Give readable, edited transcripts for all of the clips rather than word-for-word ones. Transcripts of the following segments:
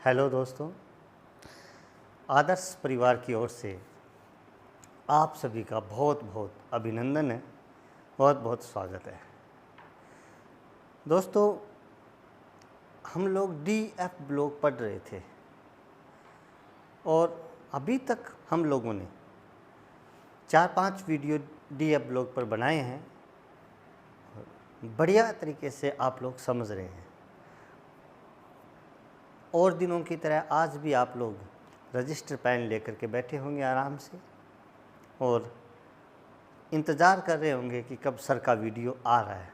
Hello दोस्तों, आदर्श परिवार की ओर से आप सभी का बहुत बहुत अभिनंदन है, बहुत बहुत स्वागत है। दोस्तों, हम लोग DF ब्लॉक पढ़ रहे थे और अभी तक हम लोगों ने 4-5 वीडियो DF ब्लॉक पर बनाए हैं। बढ़िया तरीके से आप लोग समझ रहे हैं और दिनों की तरह आज भी आप लोग रजिस्टर पेन लेकर के बैठे होंगे आराम से और इंतज़ार कर रहे होंगे कि कब सर का वीडियो आ रहा है।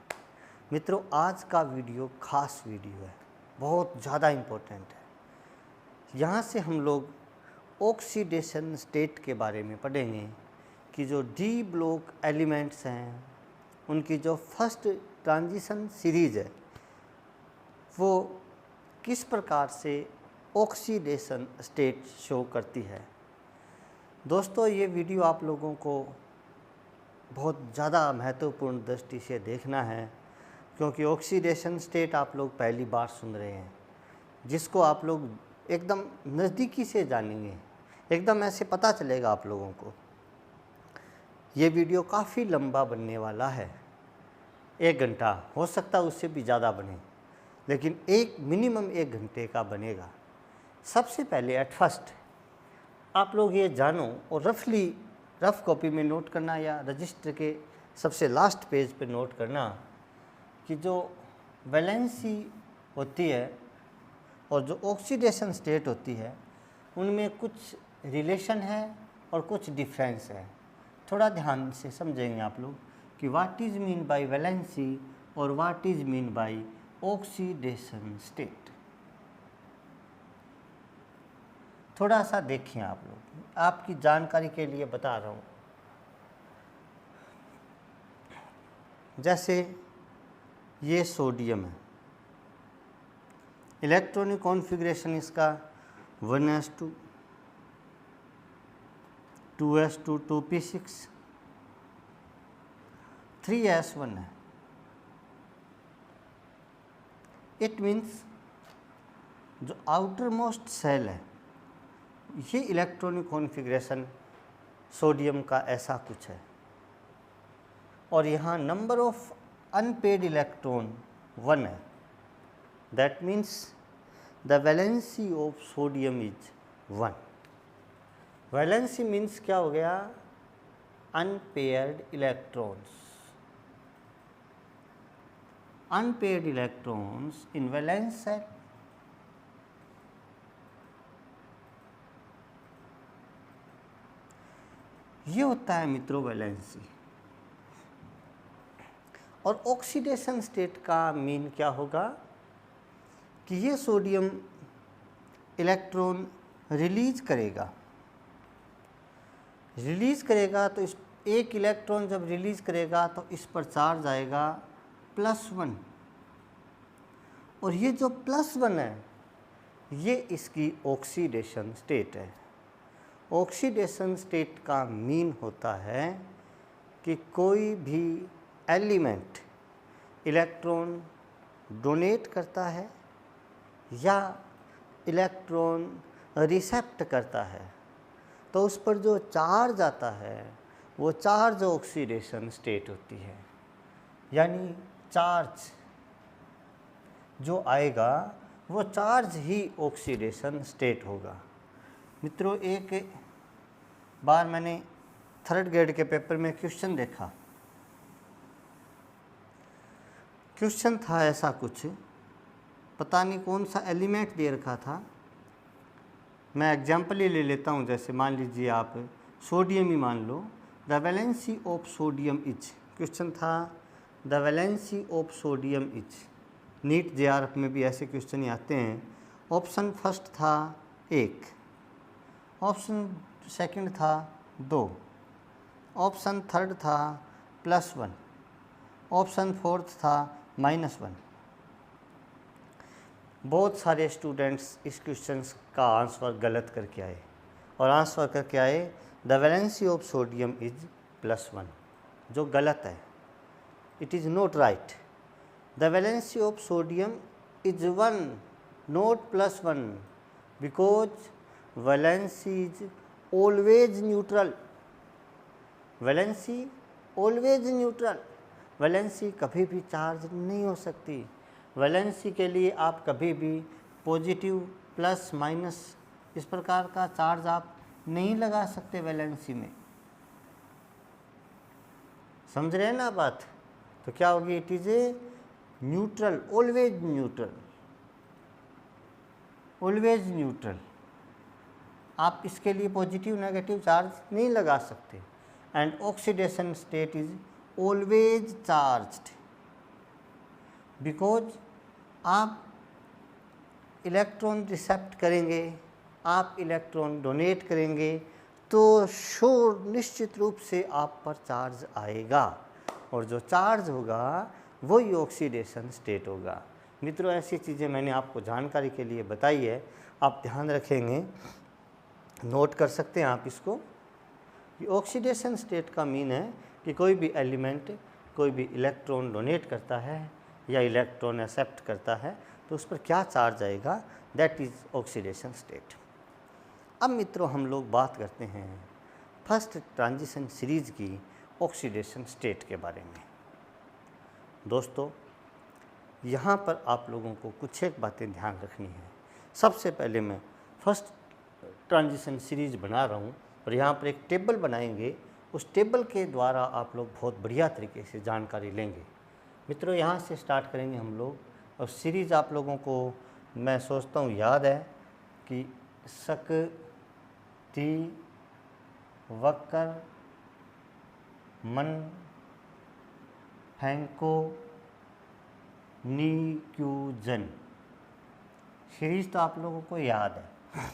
मित्रों, आज का वीडियो खास वीडियो है, बहुत ज़्यादा इम्पोर्टेंट है। यहाँ से हम लोग ऑक्सीडेशन स्टेट के बारे में पढ़ेंगे कि जो डी ब्लॉक एलिमेंट्स हैं उनकी जो फर्स्ट ट्रांजिशन सीरीज़ है वो किस प्रकार से ऑक्सीडेशन स्टेट शो करती है। दोस्तों, ये वीडियो आप लोगों को बहुत ज़्यादा महत्वपूर्ण दृष्टि से देखना है क्योंकि ऑक्सीडेशन स्टेट आप लोग पहली बार सुन रहे हैं, जिसको आप लोग एकदम नज़दीकी से जानेंगे, एकदम ऐसे पता चलेगा आप लोगों को। ये वीडियो काफ़ी लंबा बनने वाला है, 1 घंटा, हो सकता है उससे भी ज़्यादा बने, लेकिन मिनिमम 1 घंटे का बनेगा। सबसे पहले एट फर्स्ट आप लोग ये जानो और रफ कॉपी में नोट करना या रजिस्टर के सबसे लास्ट पेज पे नोट करना कि जो वैलेंसी होती है और जो ऑक्सीडेशन स्टेट होती है उनमें कुछ रिलेशन है और कुछ डिफरेंस है। थोड़ा ध्यान से समझेंगे आप लोग कि what is mean by valency और what is mean by oxidation state. थोड़ा सा देखिए आप लोग, आपकी जानकारी के लिए बता रहा हूँ। जैसे ये सोडियम है, इलेक्ट्रॉनिक कॉन्फ़िगरेशन इसका 1s2 2s2 2p6 3s1 है। इट मीन्स जो आउटर मोस्ट सेल है ये इलेक्ट्रॉनिक कॉन्फ़िगरेशन सोडियम का ऐसा कुछ है और यहाँ नंबर ऑफ अनपेड इलेक्ट्रॉन 1 है। That means the valency of sodium is 1। Valency means क्या हो गया? Unpaired electrons. Unpaired electrons in valence shell ये होता है मित्रों वैलेंसी। और ऑक्सीडेशन स्टेट का मीन क्या होगा कि ये सोडियम इलेक्ट्रॉन रिलीज करेगा तो इस एक इलेक्ट्रॉन जब रिलीज करेगा तो इस पर चार्ज आएगा +1 और ये जो +1 है ये इसकी ऑक्सीडेशन स्टेट है। ऑक्सीडेशन स्टेट का मीन होता है कि कोई भी एलिमेंट इलेक्ट्रॉन डोनेट करता है या इलेक्ट्रॉन रिसेप्ट करता है तो उस पर जो चार्ज आता है वो चार्ज ऑक्सीडेशन स्टेट होती है। यानी चार्ज जो आएगा वो चार्ज ही ऑक्सीडेशन स्टेट होगा। मित्रों, एक बार मैंने 3rd ग्रेड के पेपर में क्वेश्चन देखा। क्वेश्चन था ऐसा कुछ, पता नहीं कौन सा एलिमेंट दे रखा था। मैं एग्जाम्पल ही ले लेता हूँ। जैसे मान लीजिए आप सोडियम ही मान लो। The valency of sodium is, question था the valency of sodium is. NEET JRF में भी ऐसे क्वेश्चन ही आते हैं। ऑप्शन फर्स्ट था 1, ऑप्शन सेकंड था 2, ऑप्शन थर्ड था +1, ऑप्शन फोर्थ था -1। बहुत सारे स्टूडेंट्स इस क्वेश्चन का आंसर गलत करके आए और आंसर करके आए the valency of sodium is +1, जो गलत है। It is not right. The valency of sodium is 1, not +1। Because valency is always neutral. Valency always neutral, valency कभी भी चार्ज नहीं हो सकती। वैलेंसी के लिए आप कभी भी पॉजिटिव प्लस माइनस इस प्रकार का चार्ज आप नहीं लगा सकते वैलेंसी में। समझ रहे हैं ना बात? तो क्या होगी? It is a neutral, always neutral, always neutral. आप इसके लिए पॉजिटिव नेगेटिव चार्ज नहीं लगा सकते। And oxidation state is always charged, because आप इलेक्ट्रॉन रिसेप्ट करेंगे, आप इलेक्ट्रॉन डोनेट करेंगे तो श्योर निश्चित रूप से आप पर चार्ज आएगा, और जो चार्ज होगा वही ऑक्सीडेशन स्टेट होगा। मित्रों, ऐसी चीज़ें मैंने आपको जानकारी के लिए बताई है, आप ध्यान रखेंगे, नोट कर सकते हैं आप इसको। कि ऑक्सीडेशन स्टेट का मीन है कि कोई भी एलिमेंट कोई भी इलेक्ट्रॉन डोनेट करता है या इलेक्ट्रॉन एक्सेप्ट करता है तो उस पर क्या चार्ज आएगा, दैट इज़ ऑक्सीडेशन स्टेट। अब मित्रों हम लोग बात करते हैं फर्स्ट ट्रांजिशन सीरीज की ऑक्सीडेशन स्टेट के बारे में। दोस्तों, यहाँ पर आप लोगों को कुछ एक बातें ध्यान रखनी है। सबसे पहले मैं फर्स्ट ट्रांजिशन सीरीज बना रहा हूँ और यहाँ पर एक टेबल बनाएंगे, उस टेबल के द्वारा आप लोग बहुत बढ़िया तरीके से जानकारी लेंगे। मित्रों, यहाँ से स्टार्ट करेंगे हम लोग, और सीरीज़ आप लोगों को मैं सोचता हूँ याद है कि शक्ति वक्र मन फ्रैंको निक्यूजन सीरीज़ तो आप लोगों को याद है,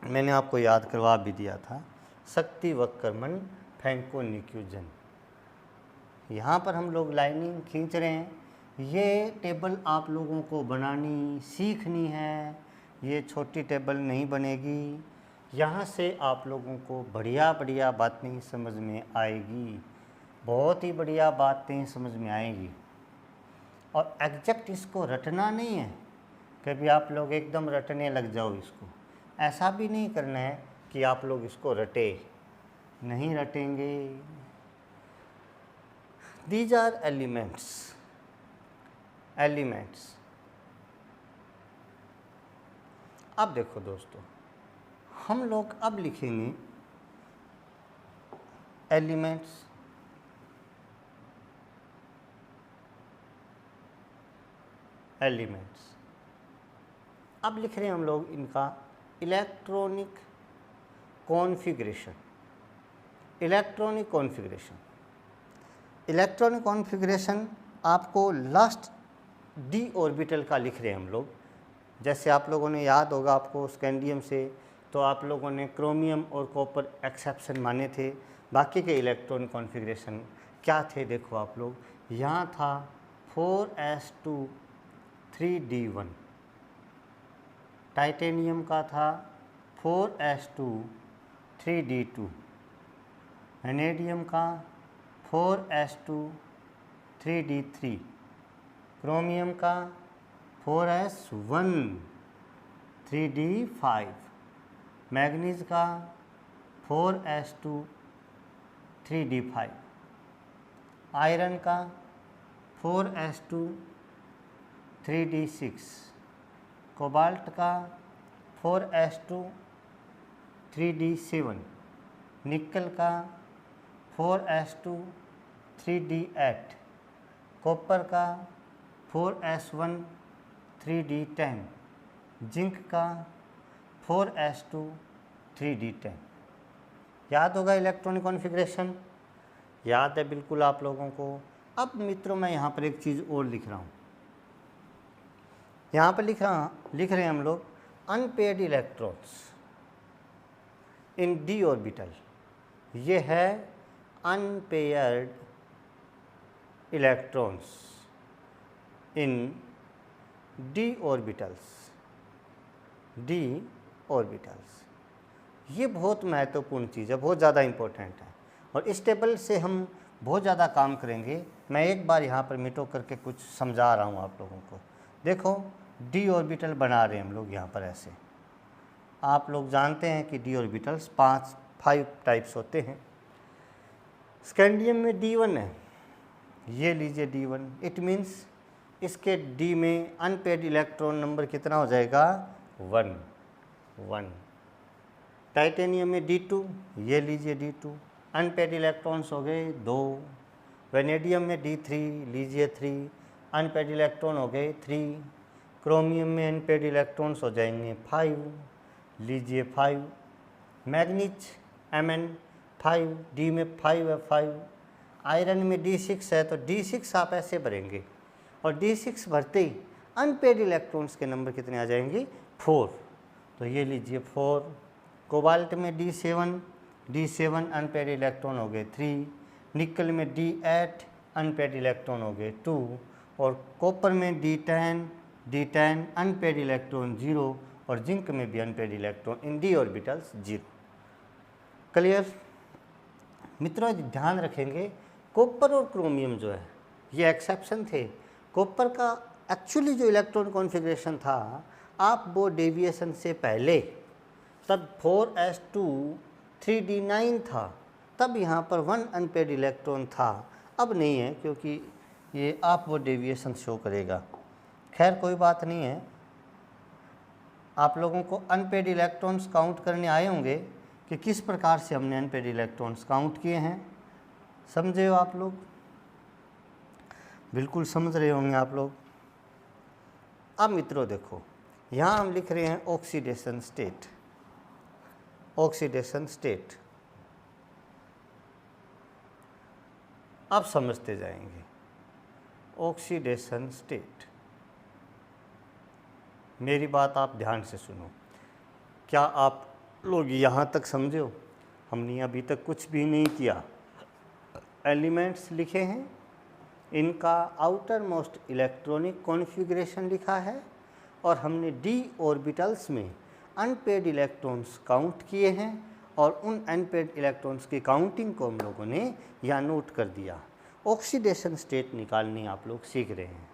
मैंने आपको याद करवा भी दिया था। शक्ति वक्रमन फ्रैंको निक्यूजन, यहाँ पर हम लोग लाइनिंग खींच रहे हैं। ये टेबल आप लोगों को बनानी सीखनी है, ये छोटी टेबल नहीं बनेगी। यहाँ से आप लोगों को बढ़िया बढ़िया बातें समझ में आएगी, बहुत ही बढ़िया बातें समझ में आएगी। और एग्जैक्ट इसको रटना नहीं है, कभी आप लोग एकदम रटने लग जाओ इसको, ऐसा भी नहीं करना है कि आप लोग इसको रटे, नहीं रटेंगे। These are elements, elements. अब देखो दोस्तों, हम लोग अब लिखेंगे एलिमेंट्स, एलिमेंट्स। अब लिख रहे हैं हम लोग इनका electronic configuration, electronic configuration. Electronic configuration आपको लास्ट डी ऑर्बिटल का लिख रहे हैं हम लोग। जैसे आप लोगों ने याद होगा आपको स्कैंडियम से, तो आप लोगों ने क्रोमियम और कॉपर एक्सेप्शन माने थे। बाकी के इलेक्ट्रॉनिक कॉन्फ़िगरेशन क्या थे देखो आप लोग, यहाँ था 4s2 3d1, टाइटेनियम का था 4s2 3d2, वेनेडियम का 4s2 3d3, क्रोमियम का 4s1 3d5, मैग्नीज का 4s2 3d5, आयरन का 4s2 3d6, कोबाल्ट का 4s2 3d7, निकल का 4s2 3d8, कॉपर का 4s1 3d10, जिंक का 4s2 3d10। याद होगा इलेक्ट्रॉनिक कॉन्फ़िगरेशन, याद है बिल्कुल आप लोगों को। अब मित्रों मैं यहाँ पर एक चीज़ और लिख रहा हूँ, यहाँ पर लिख रहे हैं हम लोग unpaired electrons in D orbital. ये है unpaired electrons in D orbitals, D orbitals. ये बहुत महत्वपूर्ण चीज़ है, बहुत ज़्यादा इम्पोर्टेंट है, और इस टेबल से हम बहुत ज़्यादा काम करेंगे। मैं एक बार यहाँ पर मिटो करके कुछ समझा रहा हूँ आप लोगों को। देखो डी ऑर्बिटल बना रहे हैं हम लोग यहाँ पर ऐसे, आप लोग जानते हैं कि डी ऑर्बिटल्स 5 टाइप्स होते हैं। स्कैंडियम में D1 है, ये लीजिए D1, इट मीन्स इसके D में अनपेड इलेक्ट्रॉन नंबर कितना हो जाएगा 1। टाइटेनियम में D2, ये लीजिए D2, अनपेड इलेक्ट्रॉन्स हो गए 2। वेनेडियम में D3, लीजिए 3, अनपेड इलेक्ट्रॉन हो गए 3। क्रोमियम में अनपेड इलेक्ट्रॉन्स हो जाएंगे 5, लीजिए 5। मैग्नीज Mn 5, D में 5 है 5। आयरन में D6 है, तो D6 आप ऐसे भरेंगे और D6 भरते ही अनपेड इलेक्ट्रॉन्स के नंबर कितने आ जाएंगे 4, तो ये लीजिए 4। कोबाल्ट में D7 अनपेड इलेक्ट्रॉन हो गए 3। निकल में D8 अनपेड इलेक्ट्रॉन हो गए 2। और कॉपर में D10 अनपेड इलेक्ट्रॉन 0 और जिंक में भी unpaired electron in D orbitals 0। Clear मित्रों, ध्यान रखेंगे कॉपर और क्रोमियम जो है ये एक्सेप्शन थे। कॉपर का एक्चुअली जो इलेक्ट्रॉन कॉन्फ़िगरेशन था, आप वो डेविएशन से पहले तब 4s2 3d9 था, तब यहाँ पर 1 अनपेड इलेक्ट्रॉन था। अब नहीं है क्योंकि ये आप वो डेविएशन शो करेगा। खैर कोई बात नहीं है, आप लोगों को अनपेड इलेक्ट्रॉन्स काउंट करने आए होंगे कि किस प्रकार से हमने अनपेड इलेक्ट्रॉन्स काउंट किए हैं। समझे हो आप लोग? बिल्कुल समझ रहे होंगे आप लोग। अब मित्रों देखो, यहाँ हम लिख रहे हैं ऑक्सीडेशन स्टेट। ऑक्सीडेशन स्टेट अब समझते जाएंगे। ऑक्सीडेशन स्टेट, मेरी बात आप ध्यान से सुनो। क्या आप लोग यहाँ तक समझे हो? हमने अभी तक कुछ भी नहीं किया। एलिमेंट्स लिखे हैं, इनका आउटर मोस्ट इलेक्ट्रॉनिक कॉन्फ़िगरेशन लिखा है और हमने डी ऑर्बिटल्स में अनपेड इलेक्ट्रॉन्स काउंट किए हैं और उन अनपेड इलेक्ट्रॉन्स की काउंटिंग को हम लोगों ने यहाँ नोट कर दिया। ऑक्सीडेशन स्टेट निकालनी आप लोग सीख रहे हैं।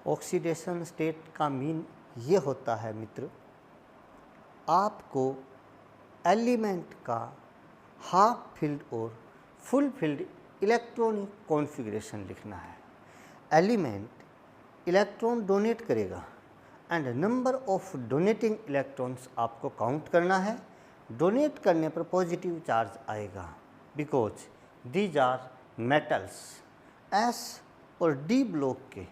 ऑक्सीडेशन स्टेट का मीन ये होता है मित्र, आपको एलिमेंट का हाफ फील्ड और फुल फील्ड इलेक्ट्रॉनिक कॉन्फ़िगरेशन लिखना है। एलिमेंट इलेक्ट्रॉन डोनेट करेगा and number of donating electrons आपको काउंट करना है। डोनेट करने पर पॉजिटिव चार्ज आएगा because these are metals. S और डी ब्लॉक के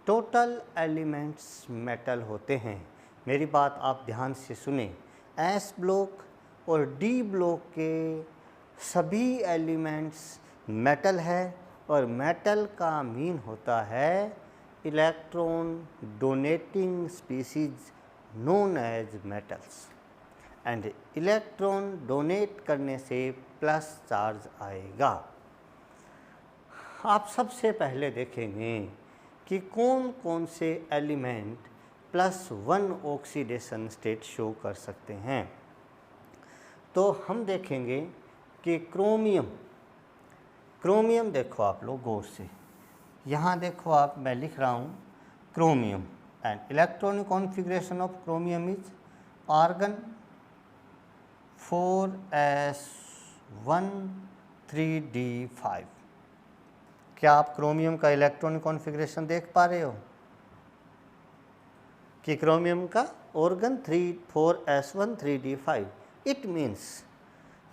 टोटल एलिमेंट्स मेटल होते हैं। मेरी बात आप ध्यान से सुने। एस ब्लॉक और डी ब्लॉक के सभी एलिमेंट्स मेटल है और मेटल का मीन होता है electron donating species known as metals. And electron donate करने से प्लस चार्ज आएगा। आप सबसे पहले देखेंगे कि कौन कौन से एलिमेंट +1 ऑक्सीडेशन स्टेट शो कर सकते हैं। तो हम देखेंगे कि क्रोमियम देखो आप लोग गौर से, यहाँ देखो आप, मैं लिख रहा हूँ chromium and electronic configuration of chromium is argon 4s1 3d5। क्या आप क्रोमियम का इलेक्ट्रॉनिक कॉन्फ़िगरेशन देख पा रहे हो कि क्रोमियम का organ 4s1 3d5। It means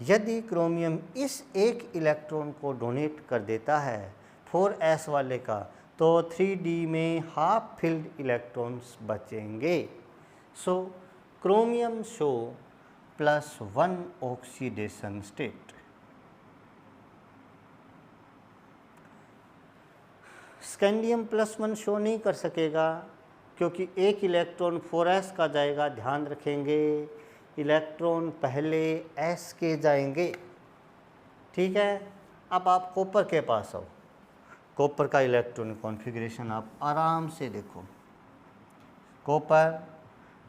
यदि क्रोमियम इस एक इलेक्ट्रॉन को डोनेट कर देता है 4s वाले का, तो 3d में हाफ फिल्ड इलेक्ट्रॉन्स बचेंगे। So chromium show +1 oxidation state. Scandium +1 show नहीं कर सकेगा क्योंकि एक इलेक्ट्रॉन 4s का जाएगा। ध्यान रखेंगे, इलेक्ट्रॉन पहले s के जाएंगे। ठीक है, अब आप कॉपर के पास आओ। कॉपर का इलेक्ट्रॉनिक कॉन्फ़िगरेशन आप आराम से देखो। कॉपर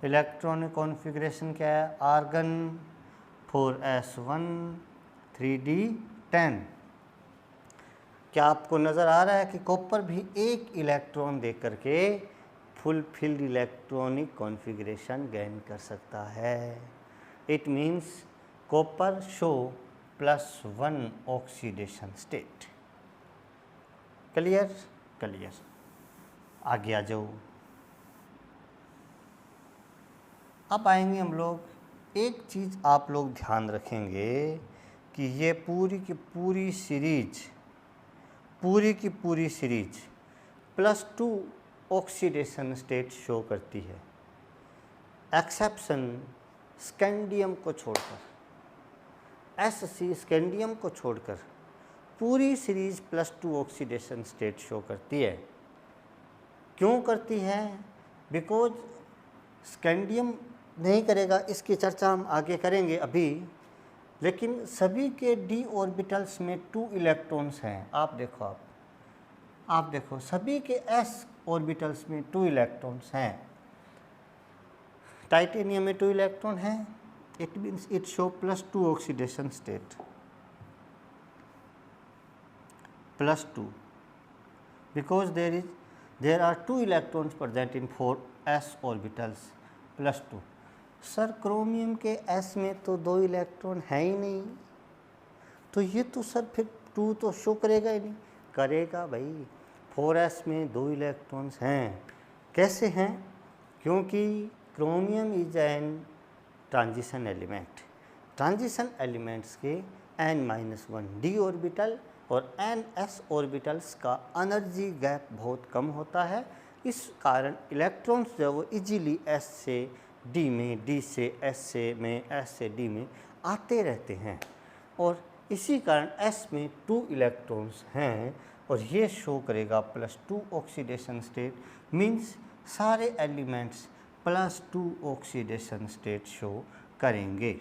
इलेक्ट्रॉनिक कॉन्फ़िगरेशन क्या है? Argon 4s1 3d10। क्या आपको नज़र आ रहा है कि कॉपर भी एक इलेक्ट्रॉन दे करके फुलफिल्ड इलेक्ट्रॉनिक कॉन्फ़िगरेशन गेन कर सकता है। It means copper show +1 oxidation state. Clear? Clear. आगे आ जाओ। अब आएंगे हम लोग, एक चीज़ आप लोग ध्यान रखेंगे कि ये पूरी की पूरी सीरीज +2 ऑक्सीडेशन स्टेट शो करती है, एक्सेप्शन स्कैंडियम को छोड़कर। SC स्कैंडियम को छोड़कर पूरी सीरीज +2 ऑक्सीडेशन स्टेट शो करती है। क्यों करती है? बिकॉज स्कैंडियम नहीं करेगा, इसकी चर्चा हम आगे करेंगे अभी, लेकिन सभी के d ऑर्बिटल्स में 2 इलेक्ट्रॉन्स हैं। आप देखो सभी के s ऑर्बिटल्स में 2 इलेक्ट्रॉन्स हैं। टाइटेनियम में 2 इलेक्ट्रॉन हैं, it means it show +2 oxidation state, +2, because there are 2 electrons present in 4 s orbitals, +2। Sir chromium के s में तो 2 इलेक्ट्रॉन है ही नहीं, तो ये तो सर फिर 2 तो शो करेगा ही नहीं। करेगा भाई, 4s में 2 इलेक्ट्रॉन्स हैं। कैसे हैं? क्योंकि chromium is an transition element. Transition elements के n-1 d ऑर्बिटल और n-s ऑर्बिटल्स का एनर्जी गैप बहुत कम होता है। इस कारण इलेक्ट्रॉन्स जो वो इजीली s से d में, d से s से में, s से d में आते रहते हैं, और इसी कारण s में 2 इलेक्ट्रॉन्स हैं, और ये शो करेगा +2 ऑक्सीडेशन स्टेट। मीन्स सारे एलिमेंट्स +2 ऑक्सीडेशन स्टेट शो करेंगे।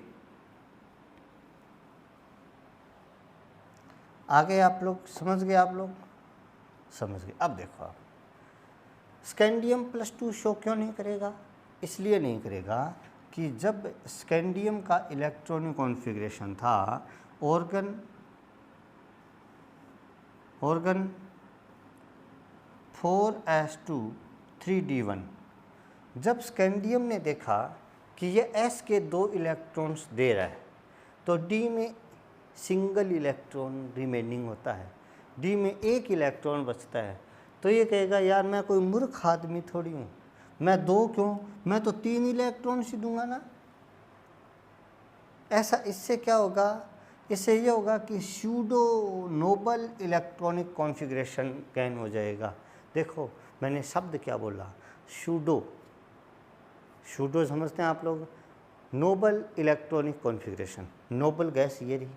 आगे आप लोग समझ गए? समझ गए। अब देखो आप, स्कैंडियम +2 शो क्यों नहीं करेगा? इसलिए नहीं करेगा कि जब स्कैंडियम का इलेक्ट्रॉनिक कॉन्फ़िगरेशन था ऑर्गन 4s2 3d1, जब स्कैंडियम ने देखा कि ये s के 2 इलेक्ट्रॉन्स दे रहा है, तो d में सिंगल इलेक्ट्रॉन रिमेनिंग होता है, d में 1 इलेक्ट्रॉन बचता है। तो ये कहेगा यार मैं कोई मूर्ख आदमी थोड़ी हूँ, मैं 2 क्यों, मैं तो 3 इलेक्ट्रॉन ही दूंगा ना। ऐसा इससे क्या होगा? इससे ये होगा कि pseudo noble electronic configuration gain हो जाएगा। देखो मैंने शब्द क्या बोला, सूडो समझते हैं आप लोग? Noble electronic configuration, noble gas ये रही,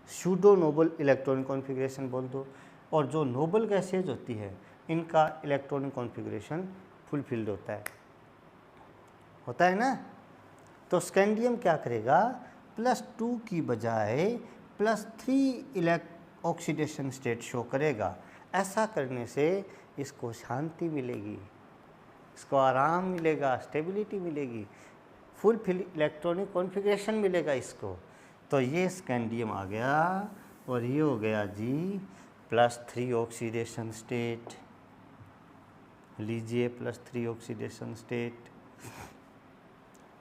सूडो नोबल इलेक्ट्रॉनिक कॉन्फ़िगरेशन बोल दो। और जो नोबल गैसेज होती है इनका इलेक्ट्रॉनिक कॉन्फ़िगरेशन फुलफिल्ड होता है ना। तो स्कैंडियम क्या करेगा? +2 की बजाय +3 ऑक्सीडेशन स्टेट शो करेगा। ऐसा करने से इसको शांति मिलेगी, इसको आराम मिलेगा, स्टेबिलिटी मिलेगी, फुलफिल इलेक्ट्रॉनिक कॉन्फ़िगरेशन मिलेगा इसको। तो ये स्कैंडियम आ गया, और ये हो गया जी +3 ऑक्सीडेशन स्टेट। लीजिए +3 ऑक्सीडेशन स्टेट।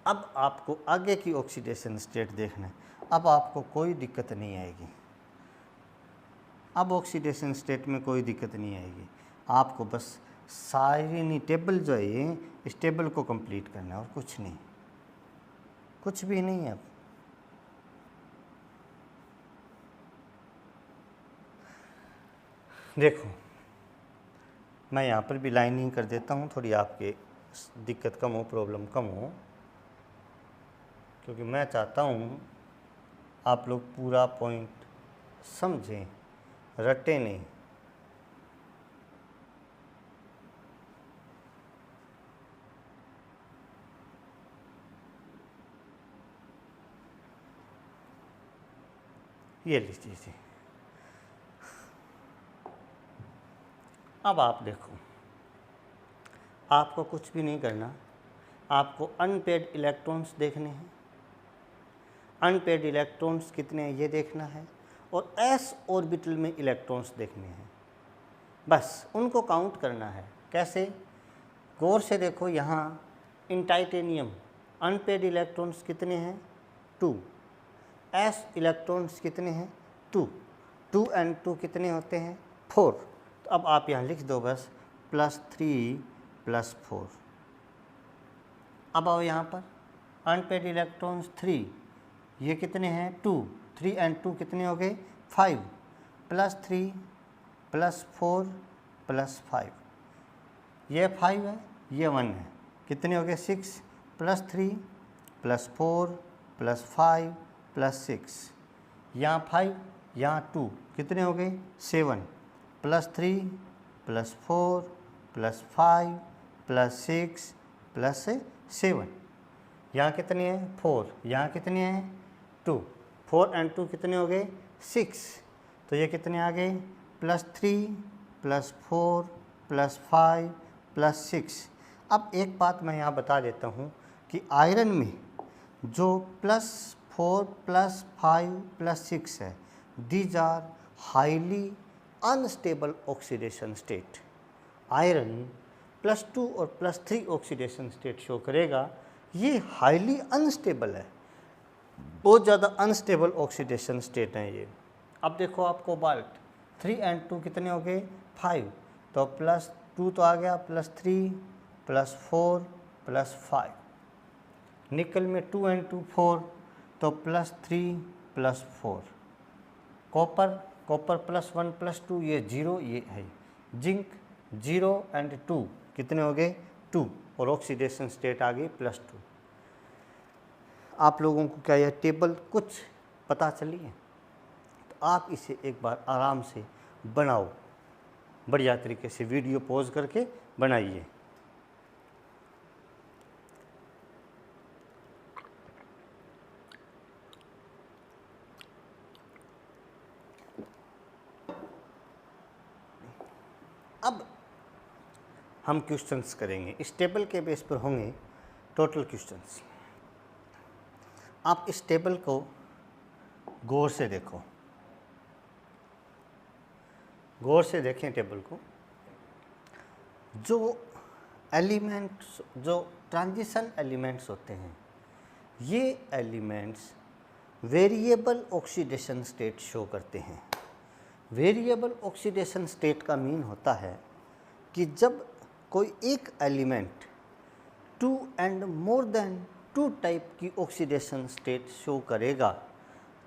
अब आपको आगे की ऑक्सीडेशन स्टेट देखना है। अब आपको कोई दिक्कत नहीं आएगी, अब ऑक्सीडेशन स्टेट में कोई दिक्कत नहीं आएगी। आपको बस सारी टेबल जो है ये, इस टेबल को कंप्लीट करना है, और कुछ नहीं, कुछ भी नहीं है। अब देखो मैं यहाँ पर भी लाइनिंग कर देता हूँ, थोड़ी आपके दिक्कत कम हो, प्रॉब्लम कम हो, क्योंकि मैं चाहता हूँ आप लोग पूरा पॉइंट समझें, रटे नहीं। ये लीजिए जी। अब आप देखो, आपको कुछ भी नहीं करना, आपको अनपेड इलेक्ट्रॉन्स देखने हैं। अनपेड इलेक्ट्रॉन्स कितने हैं ये देखना है, और s ऑर्बिटल में इलेक्ट्रॉन्स देखने हैं, बस उनको काउंट करना है। कैसे? गौर से देखो, यहाँ इन टाइटेनियम अनपेड इलेक्ट्रॉन्स कितने हैं 2, एस इलेक्ट्रॉन्स कितने हैं 2, 2 and 2 कितने होते हैं 4। तो अब आप यहाँ लिख दो बस +3 + 4। अब आओ यहाँ पर अनपेड इलेक्ट्रॉन्स 3, ये कितने हैं 2, 3 and 2 कितने हो गए 5, +3 + 4 + 5, ये 5 है ये 1 है, कितने हो गए 6, +3 + 4 + 5 + 6, यहाँ 5 यहाँ 2 कितने हो गए 7, +3 + 4 + 5 + 6 + 7, यहाँ कितने हैं 4, यहाँ कितने हैं 2, 4 and 2 कितने हो गए 6, तो ये कितने आ गए +3 + 4 + 5 + 6। अब एक बात मैं यहाँ बता देता हूँ कि आयरन में जो +4 + 5 + 6 है, these are highly unstable oxidation state. Iron +2 और +3 ऑक्सीडेशन स्टेट शो करेगा, ये हाईली अनस्टेबल है, बहुत ज़्यादा अनस्टेबल ऑक्सीडेशन स्टेट है ये। अब देखो आप कोबाल्ट 3 and 2 कितने हो गए 5, तो +2 तो आ गया, +3 + 4 + 5। निकल में 2 and 2 4, तो +3 + 4। कॉपर +1 + 2 ये 0 ये है। जिंक 0 and 2 कितने हो गए 2, और ऑक्सीडेशन स्टेट आ गई +2। आप लोगों को क्या यह टेबल कुछ पता चली है? तो आप इसे एक बार आराम से बनाओ, बढ़िया तरीके से वीडियो पॉज करके बनाइए। अब हम क्वेश्चंस करेंगे, इस टेबल के बेस पर होंगे टोटल क्वेश्चंस। आप इस टेबल को गौर से देखो, गौर से देखें टेबल को। जो एलिमेंट्स, जो ट्रांजिशन एलिमेंट्स होते हैं, ये elements variable oxidation state show करते हैं। वेरिएबल ऑक्सीडेशन स्टेट का मीन होता है कि जब कोई एक element 2 and more than 2 type की ऑक्सीडेशन स्टेट शो करेगा,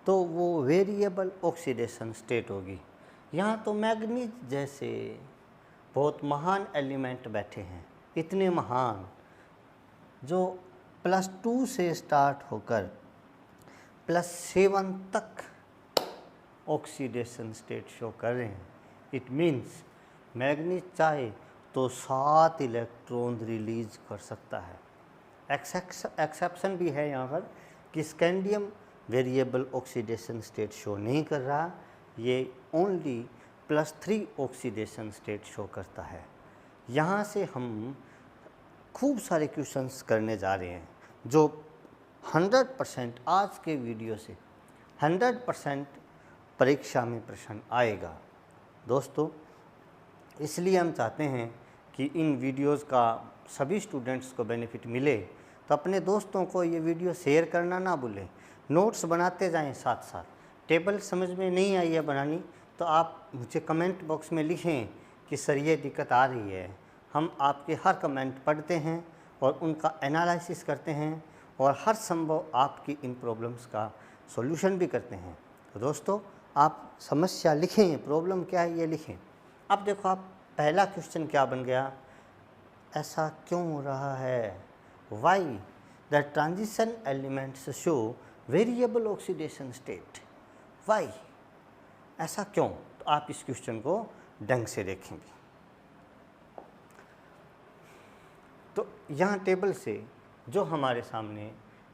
तो वो वेरिएबल ऑक्सीडेशन स्टेट होगी। यहाँ तो मैग्नीज जैसे बहुत महान एलिमेंट बैठे हैं, इतने महान, जो +2 से स्टार्ट होकर +7 तक ऑक्सीडेशन स्टेट शो कर रहे हैं। इट मीन्स मैग्नीज चाहे तो 7 इलेक्ट्रॉन रिलीज कर सकता है। एक्सेप्शन भी है यहाँ पर कि scandium variable oxidation state show नहीं कर रहा, ये ओनली +3 ऑक्सीडेशन स्टेट शो करता है। यहाँ से हम खूब सारे क्वेश्चंस करने जा रहे हैं, जो 100% आज के वीडियो से 100% परीक्षा में प्रश्न आएगा। दोस्तों, इसलिए हम चाहते हैं कि इन वीडियोस का सभी स्टूडेंट्स को बेनिफिट मिले, तो अपने दोस्तों को ये वीडियो शेयर करना ना भूलें। नोट्स बनाते जाएं साथ साथ। टेबल समझ में नहीं आई है बनानी, तो आप मुझे कमेंट बॉक्स में लिखें कि सर ये दिक्कत आ रही है। हम आपके हर कमेंट पढ़ते हैं और उनका एनालिसिस करते हैं, और हर संभव आपकी इन प्रॉब्लम्स का सॉल्यूशन भी करते हैं। तो दोस्तों, आप समस्या लिखें, प्रॉब्लम क्या है ये लिखें। अब देखो, आप पहला क्वेश्चन क्या बन गया, ऐसा क्यों हो रहा है, why the transition elements show variable oxidation state, why, ऐसा क्यों? तो आप इस क्वेश्चन को ढंग से देखेंगे। तो यहाँ टेबल से जो हमारे सामने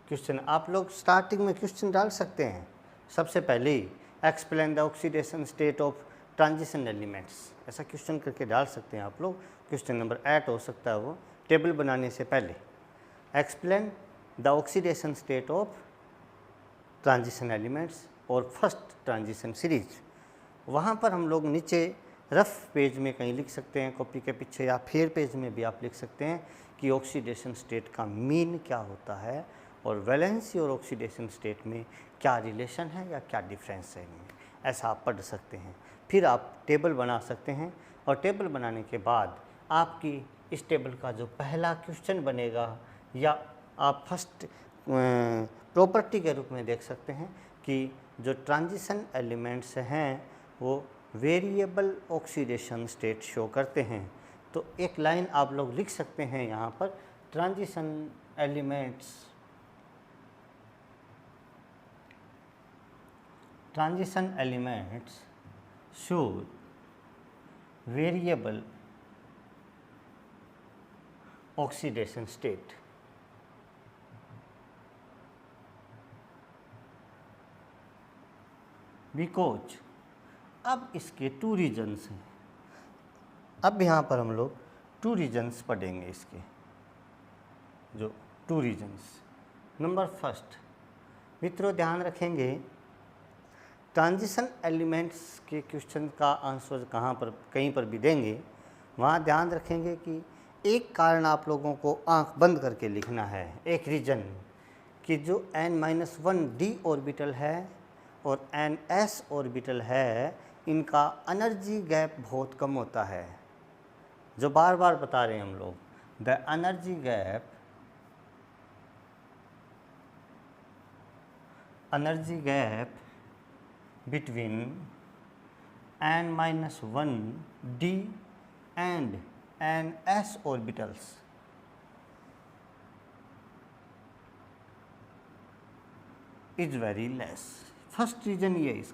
क्वेश्चन, आप लोग स्टार्टिंग में क्वेश्चन डाल सकते हैं। सबसे पहले explain the oxidation state of transition elements, ऐसा क्वेश्चन करके डाल सकते हैं आप लोग। क्वेश्चन नंबर 8 हो सकता है वो, टेबल बनाने से पहले। Explain the oxidation state of transition elements और फर्स्ट ट्रांजिशन सीरीज। वहाँ पर हम लोग नीचे रफ पेज में कहीं लिख सकते हैं कॉपी के पीछे, या फेयर पेज में भी आप लिख सकते हैं कि ऑक्सीडेशन स्टेट का मीन क्या होता है और वैलेंसी और ऑक्सीडेशन स्टेट में क्या रिलेशन है या क्या डिफरेंस है इनमें, ऐसा आप पढ़ सकते हैं। फिर आप टेबल बना सकते हैं और टेबल बनाने के बाद आपकी इस टेबल का जो पहला क्वेश्चन बनेगा, या आप फर्स्ट प्रॉपर्टी के रूप में देख सकते हैं कि जो ट्रांजिशन एलिमेंट्स हैं वो वेरिएबल ऑक्सीडेशन स्टेट शो करते हैं। तो एक लाइन आप लोग लिख सकते हैं यहाँ पर, transition elements show variable oxidation state. Because अब इसके 2 रीजन्स हैं। अब यहाँ पर हम लोग 2 रीजन्स पढ़ेंगे, इसके जो 2 रीजन्स। नंबर फर्स्ट, मित्रों ध्यान रखेंगे, ट्रांजिशन एलिमेंट्स के क्वेश्चन का आंसर कहीं पर भी देंगे, वहाँ ध्यान रखेंगे कि एक कारण आप लोगों को आंख बंद करके लिखना है, एक रीजन, कि जो n-1 d ऑर्बिटल है और n-s ऑर्बिटल है, इनका एनर्जी गैप बहुत कम होता है। जो बार बार बता रहे हैं हम लोग, the energy gap between n-1 d and n-s orbitals is very less. First reason ये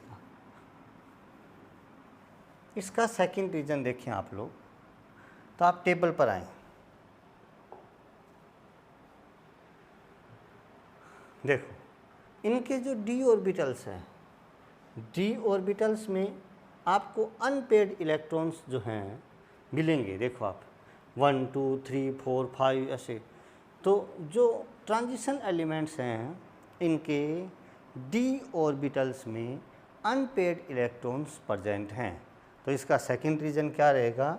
इसका सेकंड रीजन देखें आप लोग, तो आप टेबल पर आएं, देखो इनके जो d ऑर्बिटल्स हैं, d ऑर्बिटल्स में आपको अनपेड इलेक्ट्रॉन्स जो हैं मिलेंगे। देखो आप 1 2 3 4 5 ऐसे। तो जो ट्रांजिशन एलिमेंट्स हैं, इनके d ऑर्बिटल्स में अनपेड इलेक्ट्रॉन्स प्रेजेंट हैं। तो इसका सेकंड रीजन क्या रहेगा,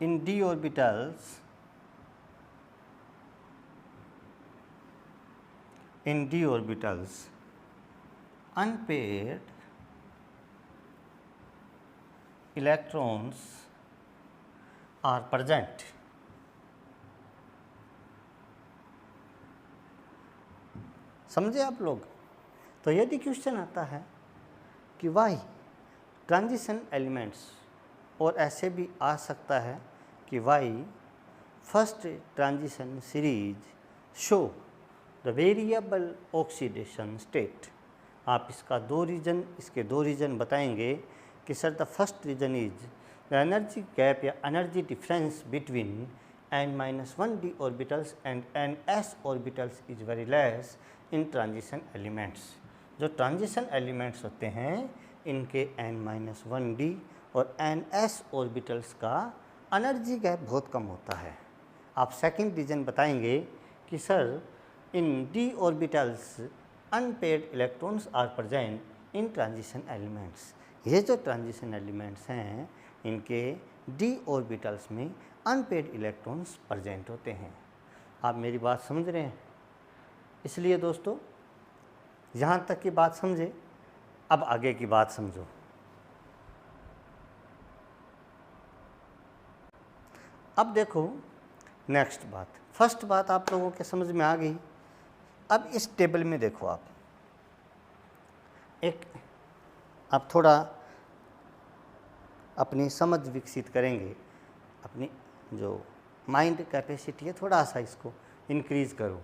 इन d orbitals unpaired electrons are present। समझे आप लोग? तो यदि क्वेश्चन आता है कि वाई ट्रांजिशन एलिमेंट्स, और ऐसे भी आ सकता है कि why first transition series show the variable oxidation state, आप इसके दो रीजन बताएंगे कि sir the first reason is the energy gap या energy difference between n-1 d orbitals and n-s orbitals is very less in transition elements. जो transition elements होते हैं, इनके n-1 d और n-s ऑर्बिटल्स का एनर्जी गैप बहुत कम होता है। आप सेकंड रीजन बताएंगे कि sir in d orbitals unpaired electrons are present in transition elements. ये जो ट्रांजिशन एलिमेंट्स हैं, इनके d ऑर्बिटल्स में अनपेड इलेक्ट्रॉन्स प्रेजेंट होते हैं। आप मेरी बात समझ रहे हैं? इसलिए दोस्तों, यहाँ तक की बात समझे, अब आगे की बात समझो। अब देखो नेक्स्ट बात, फर्स्ट बात आप लोगों के समझ में आ गई। अब इस टेबल में देखो, आप थोड़ा अपनी समझ विकसित करेंगे, अपनी जो माइंड कैपेसिटी है थोड़ा सा इसको इंक्रीज करो।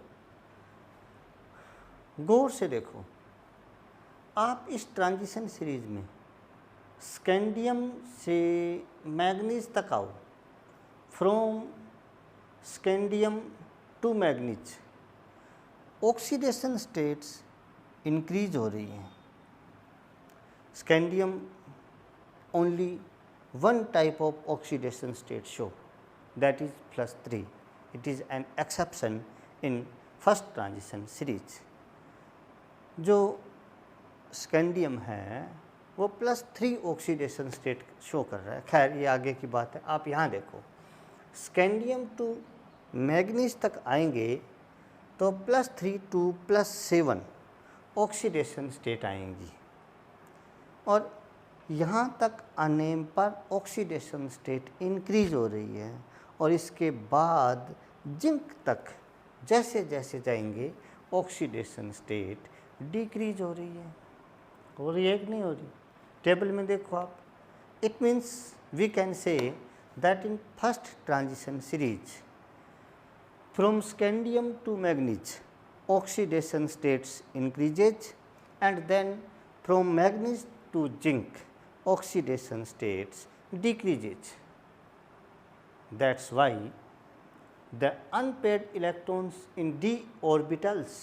गौर से देखो, आप इस ट्रांजिशन सीरीज में स्कैंडियम से मैग्नीज तक आओ, from scandium to manganese, oxidation states increase हो रही हैं। Scandium only one type of oxidation state show, that is +3. It is an exception in first transition series। जो स्कैंडियम है वो +3 ऑक्सीडेशन स्टेट शो कर रहा है। खैर ये आगे की बात है। आप यहाँ देखो, स्कैंडियम टू मैग्नीज तक आएंगे तो +3 टू +7 ऑक्सीडेशन स्टेट आएंगी, और यहाँ तक आने पर ऑक्सीडेशन स्टेट इंक्रीज हो रही है, और इसके बाद जिंक तक जैसे जैसे जाएंगे ऑक्सीडेशन स्टेट डिक्रीज हो रही है। हो रही है कि नहीं हो रही? टेबल में देखो आप। It means we can say that in first transition series from scandium to manganese oxidation states increases, and then from manganese to zinc oxidation states decreases. That's why the unpaired electrons in d orbitals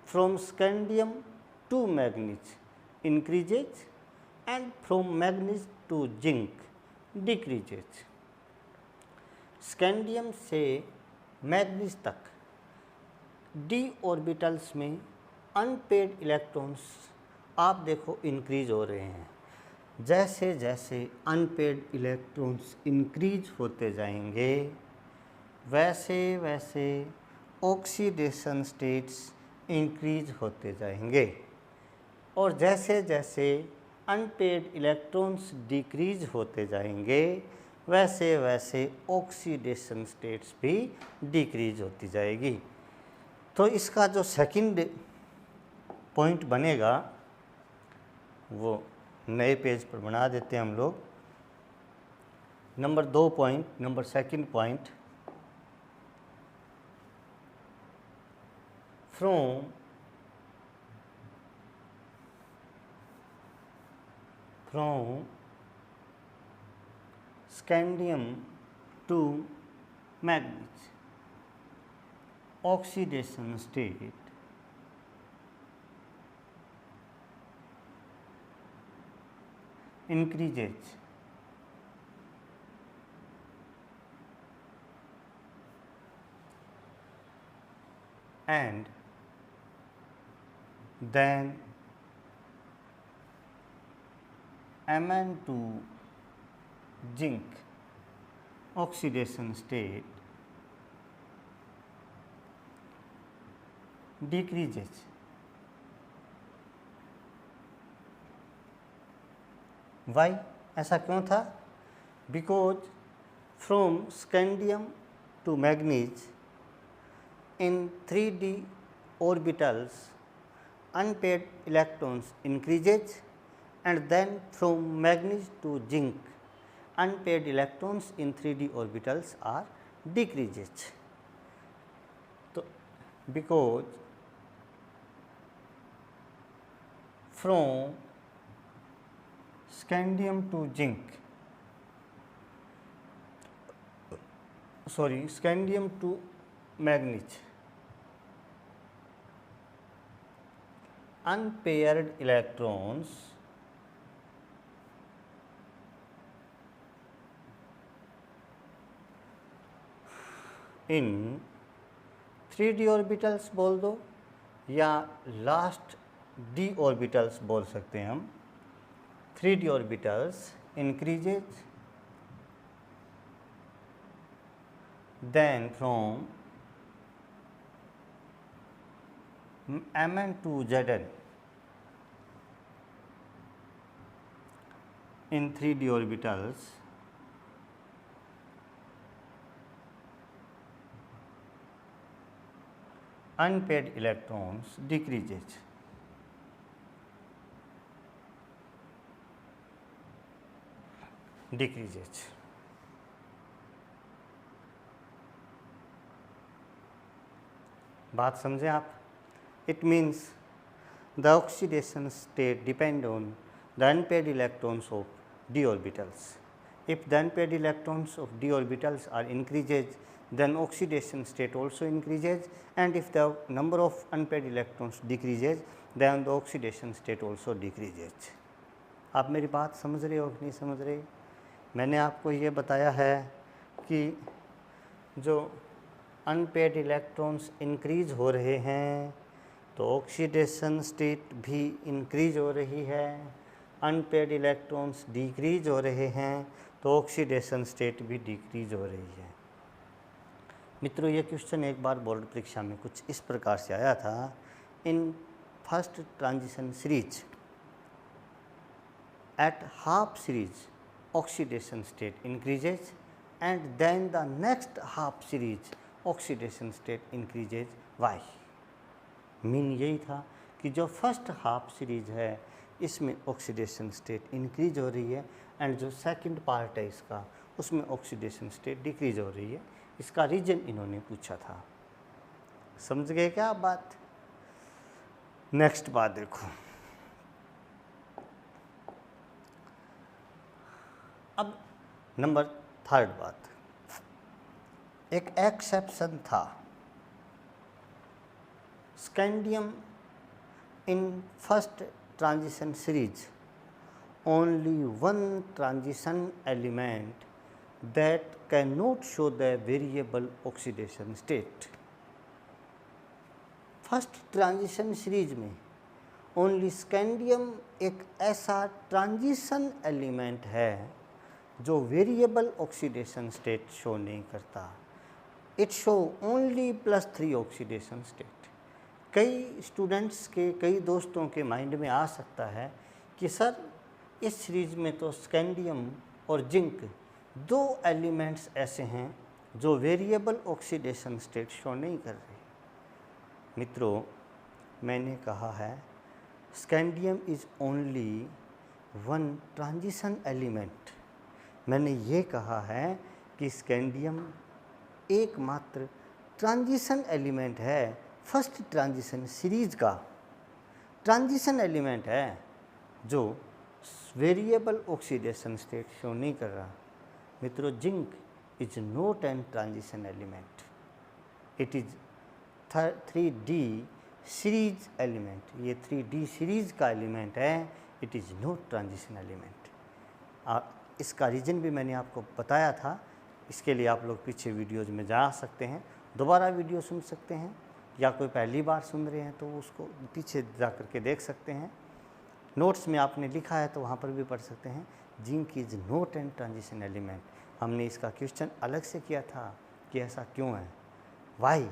from scandium to manganese increases, and from manganese to zinc decreases. Scandium से manganese तक D orbitals में unpaired electrons आप देखो increase हो रहे हैं। जैसे जैसे अनपेड इलेक्ट्रॉन्स इंक्रीज होते जाएंगे वैसे वैसे ऑक्सीडेशन स्टेट्स इंक्रीज होते जाएंगे, और जैसे जैसे अनपेड इलेक्ट्रॉन्स डिक्रीज होते जाएंगे वैसे वैसे ऑक्सीडेशन स्टेट्स भी डिक्रीज होती जाएगी। तो इसका जो सेकंड पॉइंट बनेगा वो नए पेज पर बना देते हैं हम लोग। Number 2 point, number second point, from scandium to manganese oxidation state increases, and then Mn to zinc oxidation state decreases. Why? ऐसा क्यों था? Because from scandium to manganese in 3d orbitals unpaired electrons increases, and then from manganese to zinc unpaired electrons in 3d orbitals are decreases. So because from scandium to zinc, scandium to manganese, unpaired electrons in 3d orbitals बोल दो या last d orbitals बोल सकते हैं हम। 3d orbitals increases, then from Mn to Zn in 3d orbitals unpaired electrons decreases. बात समझे आप? It means the oxidation state depend on the unpaired electrons of d orbitals. If the unpaired electrons of d orbitals are increases, then oxidation state also increases, and if the number of unpaired electrons decreases, then the oxidation state also decreases. आप मेरी बात समझ रहे हो कि नहीं समझ रहे? मैंने आपको ये बताया है कि जो अनपेड इलेक्ट्रॉन्स इंक्रीज हो रहे हैं तो ऑक्सीडेशन स्टेट भी इंक्रीज हो रही है, अनपेड इलेक्ट्रॉन्स डिक्रीज हो रहे हैं तो ऑक्सीडेशन स्टेट भी डिक्रीज हो रही है। मित्रों, ये क्वेश्चन एक बार बोर्ड परीक्षा में कुछ इस प्रकार से आया था। इन first transition series at half series oxidation state increases and then the next half series oxidation state increases. why? Mean यही था कि जो फर्स्ट हाफ सीरीज है इसमें ऑक्सीडेशन स्टेट इंक्रीज हो रही है एंड जो सेकंड पार्ट है इसका उसमें ऑक्सीडेशन स्टेट डिक्रीज हो रही है। इसका रीजन इन्होंने पूछा था। समझ गए क्या आप बात? नेक्स्ट बात देखो। अब नंबर थर्ड बात, एक एक्सेप्शन था। Scandium in first transition series only one transition element that can not show the variable oxidation state. First transition series में ओनली स्कैंडियम एक ऐसा ट्रांजिशन एलिमेंट है जो वेरिएबल ऑक्सीडेशन स्टेट शो नहीं करता। It show only +3 oxidation state. कई students के, कई दोस्तों के माइंड में आ सकता है कि सर इस सीरीज में तो स्कैंडियम और जिंक दो एलिमेंट्स ऐसे हैं जो वेरिएबल ऑक्सीडेशन स्टेट शो नहीं कर रहे। मित्रों, मैंने कहा है scandium is only one transition element. मैंने ये कहा है कि स्कैंडियम एकमात्र ट्रांजिशन एलिमेंट है, फर्स्ट ट्रांजिशन सीरीज का ट्रांजिशन एलिमेंट है जो वेरिएबल ऑक्सीडेशन स्टेट शो नहीं कर रहा। मित्रों, zinc is not an transition element, it is 3D series element. ये 3D सीरीज का एलिमेंट है, it is not transition element. इसका रीज़न भी मैंने आपको बताया था। इसके लिए आप लोग पीछे वीडियोज़ में जा सकते हैं, दोबारा वीडियो सुन सकते हैं, या कोई पहली बार सुन रहे हैं तो उसको पीछे जा कर के देख सकते हैं। नोट्स में आपने लिखा है तो वहाँ पर भी पढ़ सकते हैं। Zinc is not an transition element. हमने इसका क्वेश्चन अलग से किया था कि ऐसा क्यों है, वाई।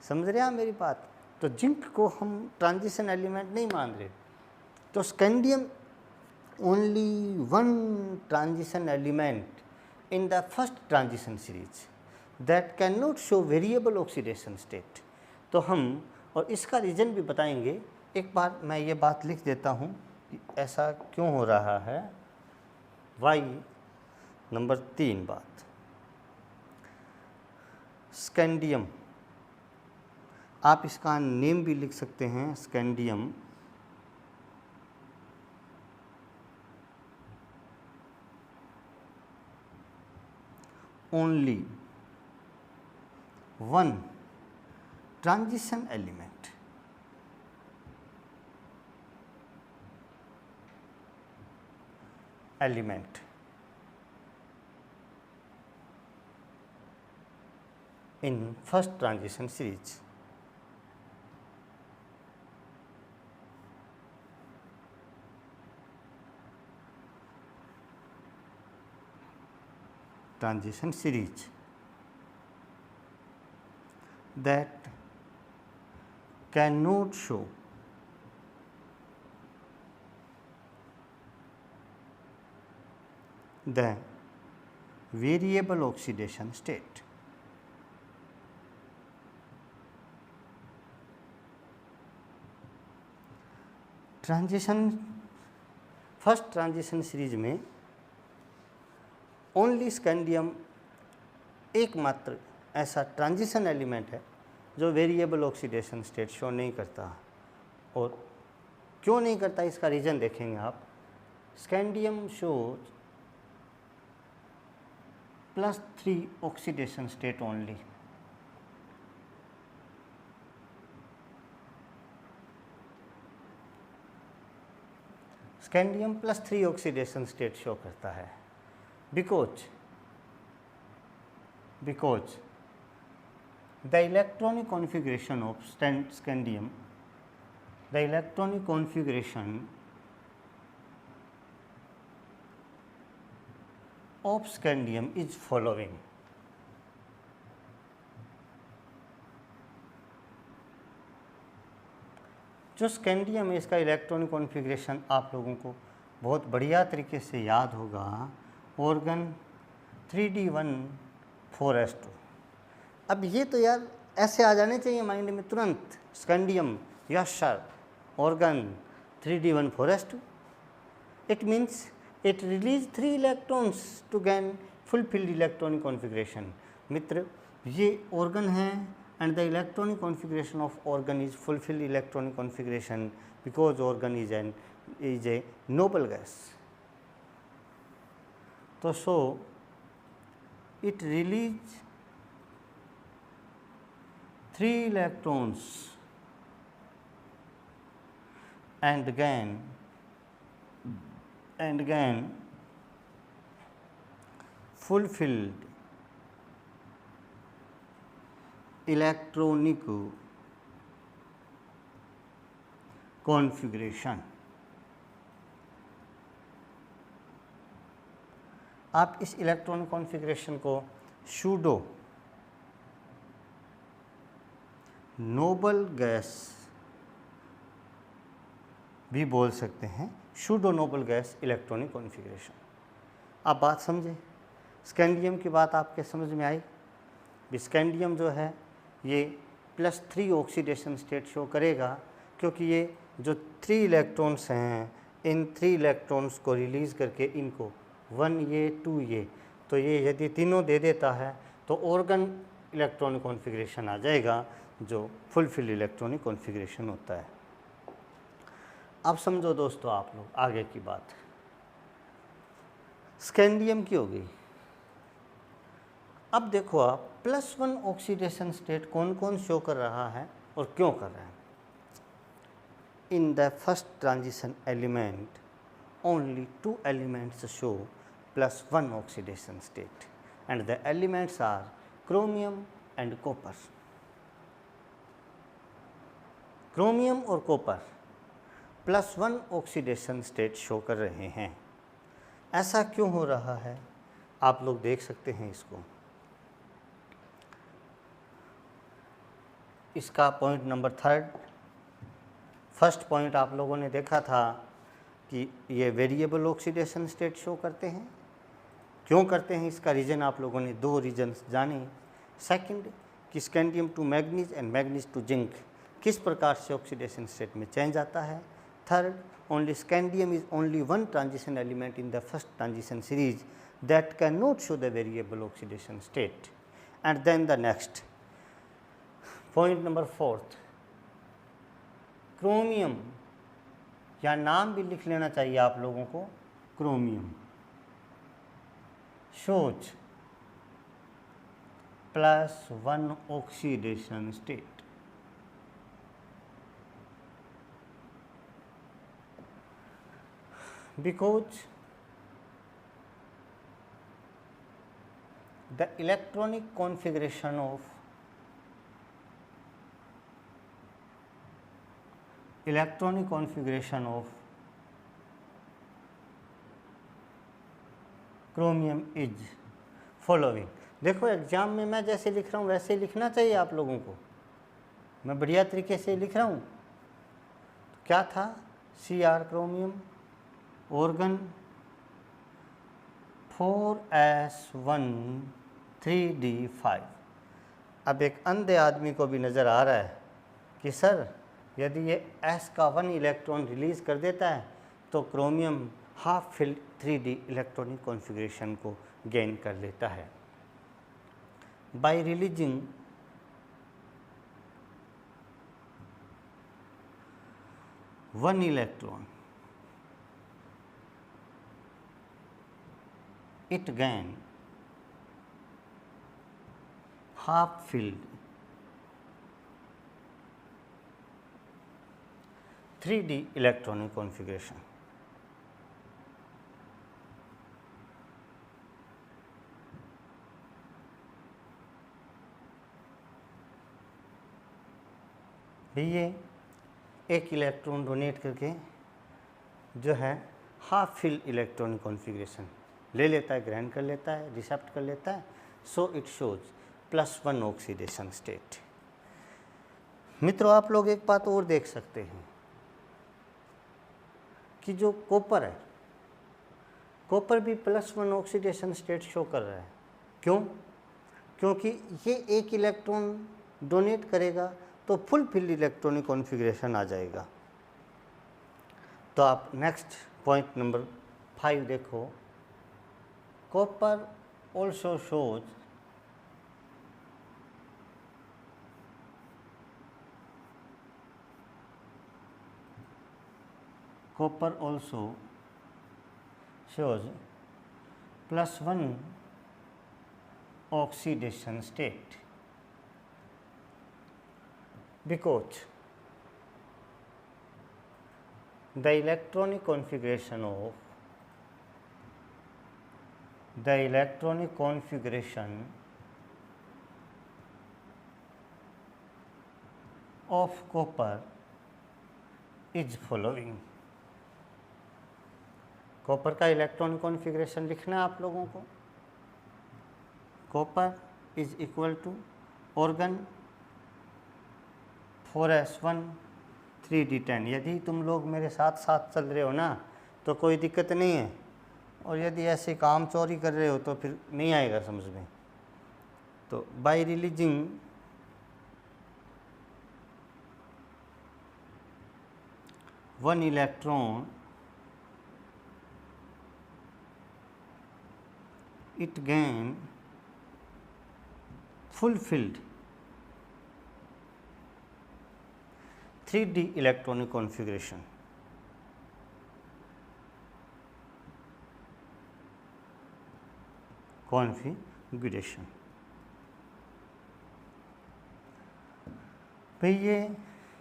समझ रहे हैं आप मेरी बात? तो जिंक को हम ट्रांजिशन एलिमेंट नहीं मान रहे। तो scandium only one transition element in the first transition series that cannot show variable oxidation state। तो हम और इसका रीज़न भी बताएंगे। एक बार मैं ये बात लिख देता हूँ कि ऐसा क्यों हो रहा है, वाई। नंबर 3 बात, स्कैंडियम, आप इसका नेम भी लिख सकते हैं, scandium only one transition element in first transition series। transition series that cannot show the variable oxidation state। Transition first transition series में ओनली स्कैंडियम एकमात्र ऐसा ट्रांजिशन एलिमेंट है जो वेरिएबल ऑक्सीडेशन स्टेट शो नहीं करता। और क्यों नहीं करता, इसका रीज़न देखेंगे आप। Scandium shows +3 oxidation state only. Scandium +3 oxidation state show करता है because the electronic configuration of scandium, the electronic configuration of scandium is following. जो स्कैंडियम है इसका इलेक्ट्रॉनिक कॉन्फ़िगरेशन आप लोगों को बहुत बढ़िया तरीके से याद होगा, ऑर्गन 3d1 4s2। अब ये तो यार ऐसे आ जाने चाहिए माइंड में तुरंत, scandium, yes sir, argon 3d1 4s2। It means it release 3 electrons to gain fulfilled electronic configuration. मित्र, ये ऑर्गन है and the electronic configuration of organ is fulfilled electronic configuration because organ is a noble gas. So it release 3 electrons and gain fulfilled electronic configuration. आप इस electronic configuration को pseudo noble gas भी बोल सकते हैं, pseudo noble gas electronic configuration. आप बात समझे, स्कैंडियम की बात आपके समझ में आई। स्कैंडियम जो है ये +3 ऑक्सीडेशन स्टेट शो करेगा, क्योंकि ये जो 3 इलेक्ट्रॉन्स हैं, इन 3 इलेक्ट्रॉन्स को रिलीज़ करके इनको 1 ये 2 ये, तो ये यदि तीनों दे देता है तो ऑर्गन इलेक्ट्रॉनिक कॉन्फ़िगरेशन आ जाएगा, जो फुलफिल इलेक्ट्रॉनिक कॉन्फ़िगरेशन होता है। अब समझो दोस्तों आप लोग आगे की बात, स्कैंडियम की हो गई। अब देखो आप +1 ऑक्सीडेशन स्टेट कौन कौन शो कर रहा है और क्यों कर रहा है। In the first transition element only 2 elements show +1 oxidation state and the elements are chromium and copper. Chromium और कॉपर +1 ऑक्सीडेशन स्टेट शो कर रहे हैं। ऐसा क्यों हो रहा है आप लोग देख सकते हैं इसको। इसका पॉइंट नंबर 3, फर्स्ट पॉइंट आप लोगों ने देखा था कि ये वेरिएबल ऑक्सीडेशन स्टेट शो करते हैं। क्यों करते हैं इसका रीज़न आप लोगों ने 2 रीजन्स जाने। सेकंड कि scandium to manganese and manganese to zinc किस प्रकार से ऑक्सीडेशन स्टेट में चेंज आता है। Third, only scandium is only 1 transition element in the first transition series that can not show the variable oxidation state. And then the next point number 4, chromium, या नाम भी लिख लेना चाहिए आप लोगों को, chromium shows +1 oxidation state. Because the electronic configuration of chromium is following. देखो एग्ज़ाम में मैं जैसे लिख रहा हूँ वैसे ही लिखना चाहिए आप लोगों को, मैं बढ़िया तरीके से लिख रहा हूँ। तो क्या था, Cr chromium, organ 4s1 3d5। अब एक अंधे आदमी को भी नज़र आ रहा है कि सर यदि ये S का 1 इलेक्ट्रॉन रिलीज़ कर देता है तो chromium half filled 3d electronic configuration को गेन कर लेता है। Bye releasing one electron it gain half filled 3d electronic configuration. ये एक इलेक्ट्रॉन डोनेट करके जो है हाफ फिल इलेक्ट्रॉनिक कॉन्फ़िगरेशन ले लेता है, ग्रहण कर लेता है, रिसेप्ट कर लेता है, so it shows +1 oxidation state. मित्रों, आप लोग एक बात और देख सकते हैं कि जो कॉपर है, कॉपर भी +1 ऑक्सीडेशन स्टेट शो कर रहा है। क्यों? क्योंकि ये एक इलेक्ट्रॉन डोनेट करेगा तो फुल फिल्ड इलेक्ट्रॉनिक कॉन्फ़िगरेशन आ जाएगा। तो आप नेक्स्ट पॉइंट नंबर 5 देखो, copper also shows +1 oxidation state because the electronic configuration of copper is following। Copper का इलेक्ट्रॉनिक कॉन्फ़िगरेशन लिखना है आप लोगों को। Copper is equal to argon 4s1 3d10। यदि तुम लोग मेरे साथ साथ चल रहे हो ना तो कोई दिक्कत नहीं है, और यदि ऐसे काम चोरी कर रहे हो तो फिर नहीं आएगा समझ में। तो bye releasing one electron it gain fulfilled 3D electronic configuration। भाई ये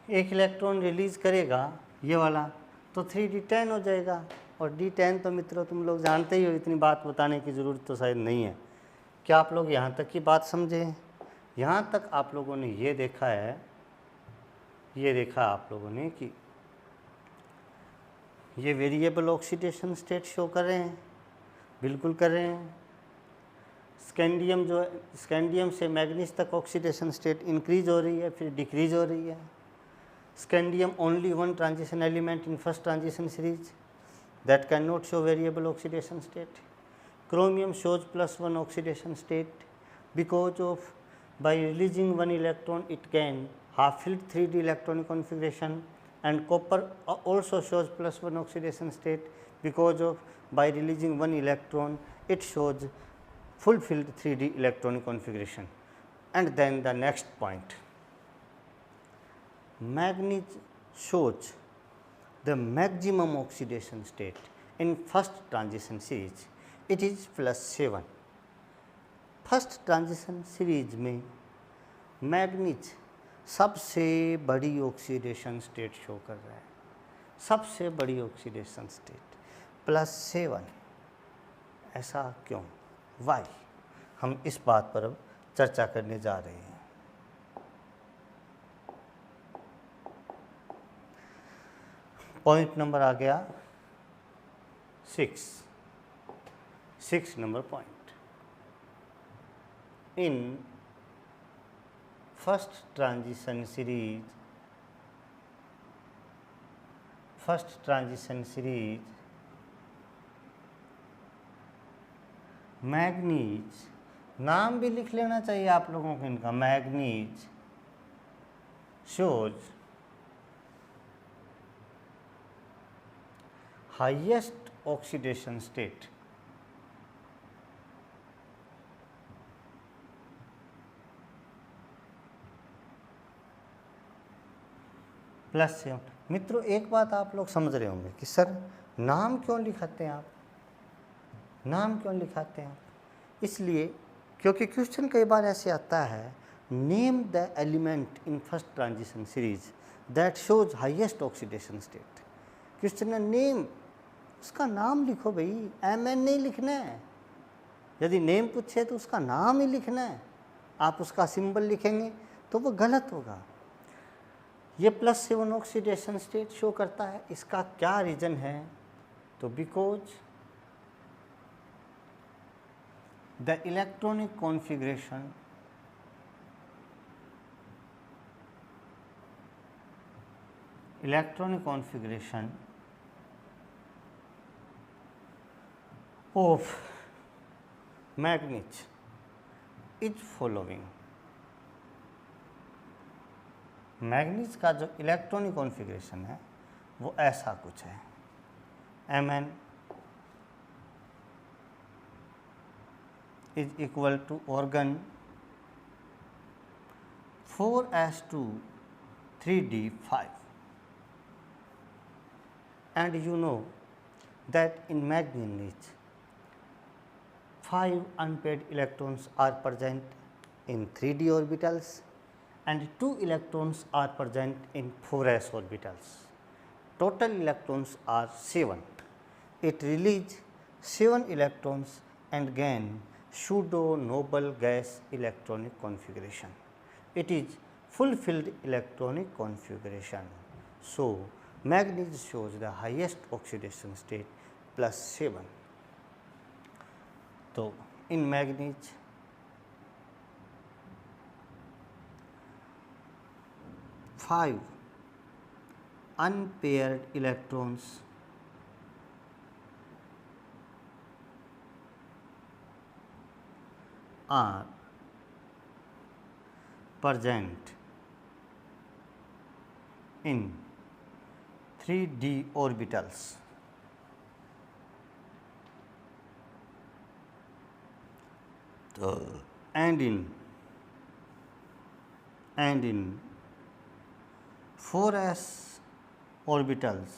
एक इलेक्ट्रॉन रिलीज करेगा ये वाला तो 3d10 हो जाएगा। और d10 तो मित्रों तुम लोग जानते ही हो, इतनी बात बताने की ज़रूरत तो शायद नहीं है। क्या आप लोग यहाँ तक की बात समझे? यहाँ तक आप लोगों ने ये देखा है, ये देखा आप लोगों ने कि ये वेरिएबल ऑक्सीडेशन स्टेट शो कर रहे हैं, बिल्कुल कर रहे हैं। स्कैंडियम जो है, स्कैंडियम से मैग्नीज तक ऑक्सीडेशन स्टेट इंक्रीज हो रही है, फिर डिक्रीज हो रही है। Scandium only one transition element in first transition series that cannot show variable oxidation state. Chromium shows +1 oxidation state because of by releasing one electron it can half-filled 3D electronic configuration, and copper also shows +1 oxidation state because of by releasing one electron it shows full-filled 3D electronic configuration. And then the next point, manganese shows the maximum oxidation state in first transition series, it is +7। First transition series में manganese सबसे बड़ी oxidation state show कर रहा है, सबसे बड़ी oxidation state +7। ऐसा क्यों, वाई? हम इस बात पर अब चर्चा करने जा रहे हैं। पॉइंट नंबर आ गया 6 नंबर पॉइंट। इन फर्स्ट ट्रांजिशन सीरीज मैग्नीज, नाम भी लिख लेना चाहिए आप लोगों को इनका, manganese shows highest oxidation state +7। मित्रों एक बात आप लोग समझ रहे होंगे कि सर नाम क्यों लिखाते हैं आप, नाम क्यों लिखाते हैं आप? इसलिए क्योंकि क्वेश्चन कई बार ऐसे आता है, name the element in first transition series that shows highest oxidation state. Question है नेम, उसका नाम लिखो भाई, MN नहीं लिखना है। यदि नेम पूछे तो उसका नाम ही लिखना है, आप उसका सिंबल लिखेंगे तो वो गलत होगा। ये +7 ऑक्सीडेशन स्टेट शो करता है, इसका क्या रीज़न है? तो because the electronic configuration of manganese is following. Manganese का जो इलेक्ट्रॉनिक कॉन्फ़िगरेशन है वो ऐसा कुछ है, Mn is equal to organ 4s2 3d5, and you know that in manganese 5 unpaired electrons are present in 3d orbitals and 2 electrons are present in 4s orbitals. Total electrons are 7. It releases 7 electrons and gain pseudo noble gas electronic configuration. It is fulfilled electronic configuration. So, manganese shows the highest oxidation state +7. So, in manganese five unpaired electrons are present in 3d orbitals and in 4s orbitals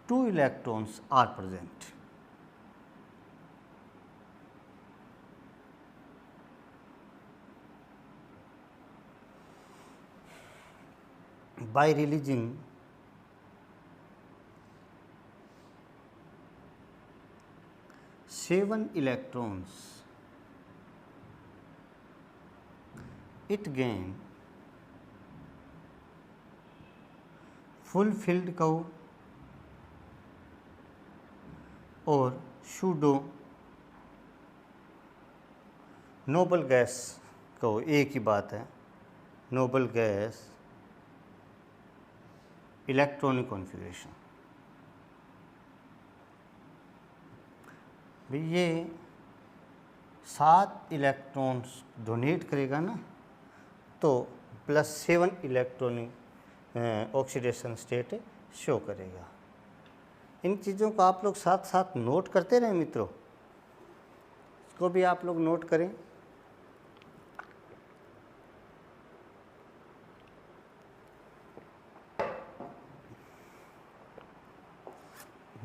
2 electrons are present. By releasing seven electrons, it gain fulfilled curve और pseudo noble gas को एक ही बात है, noble gas electronic configuration. भाई ये 7 electrons donate करेगा ना, तो +7 इलेक्ट्रॉनिक ऑक्सीडेशन स्टेट शो करेगा। इन चीज़ों को आप लोग साथ साथ नोट करते रहें मित्रों, इसको भी आप लोग नोट करें।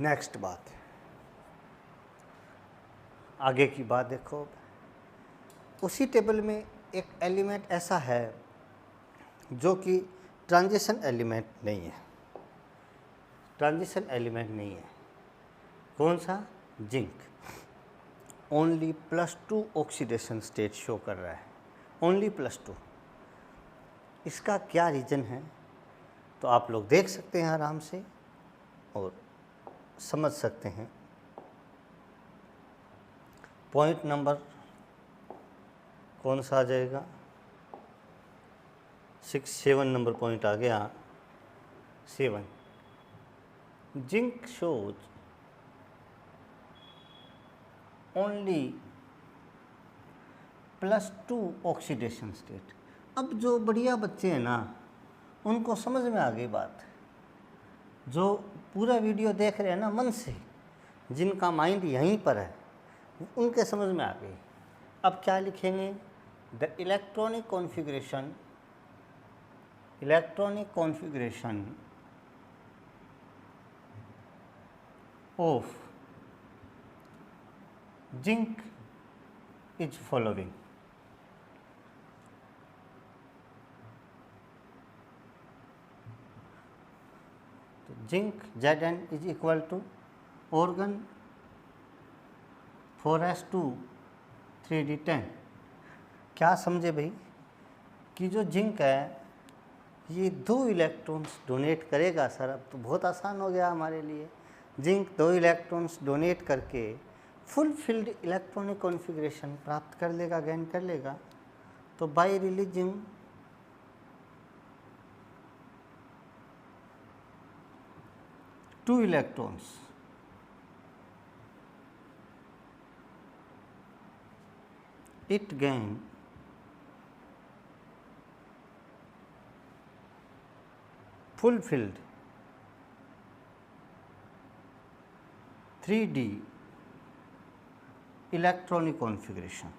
नेक्स्ट बात, आगे की बात देखो। उसी टेबल में एक एलिमेंट ऐसा है जो कि ट्रांजिशन एलिमेंट नहीं है, ट्रांजिशन एलिमेंट नहीं है। कौन सा? Zinc. Only +2 oxidation state show कर रहा है, ओनली +2। इसका क्या रीज़न है तो आप लोग देख सकते हैं आराम से और समझ सकते हैं। पॉइंट नंबर कौन सा आ जाएगा? 7 नंबर पॉइंट आ गया। 7, zinc shows only +2 oxidation state. अब जो बढ़िया बच्चे हैं ना, उनको समझ में आ गई बात। जो पूरा वीडियो देख रहे हैं ना मन से, जिनका माइंड यहीं पर है, उनके समझ में आ गई। अब क्या लिखेंगे? The electronic configuration of zinc is following. Zinc Zn is equal to argon 4s2 3d10। क्या समझे भाई कि जो जिंक है ये 2 इलेक्ट्रॉन्स डोनेट करेगा। सर अब तो बहुत आसान हो गया हमारे लिए। जिंक 2 इलेक्ट्रॉन्स डोनेट करके फुलफिल्ड इलेक्ट्रॉनिक कॉन्फ़िगरेशन प्राप्त कर लेगा, गेन कर लेगा। तो bye releasing two electrons it gain fulfilled 3D electronic configuration.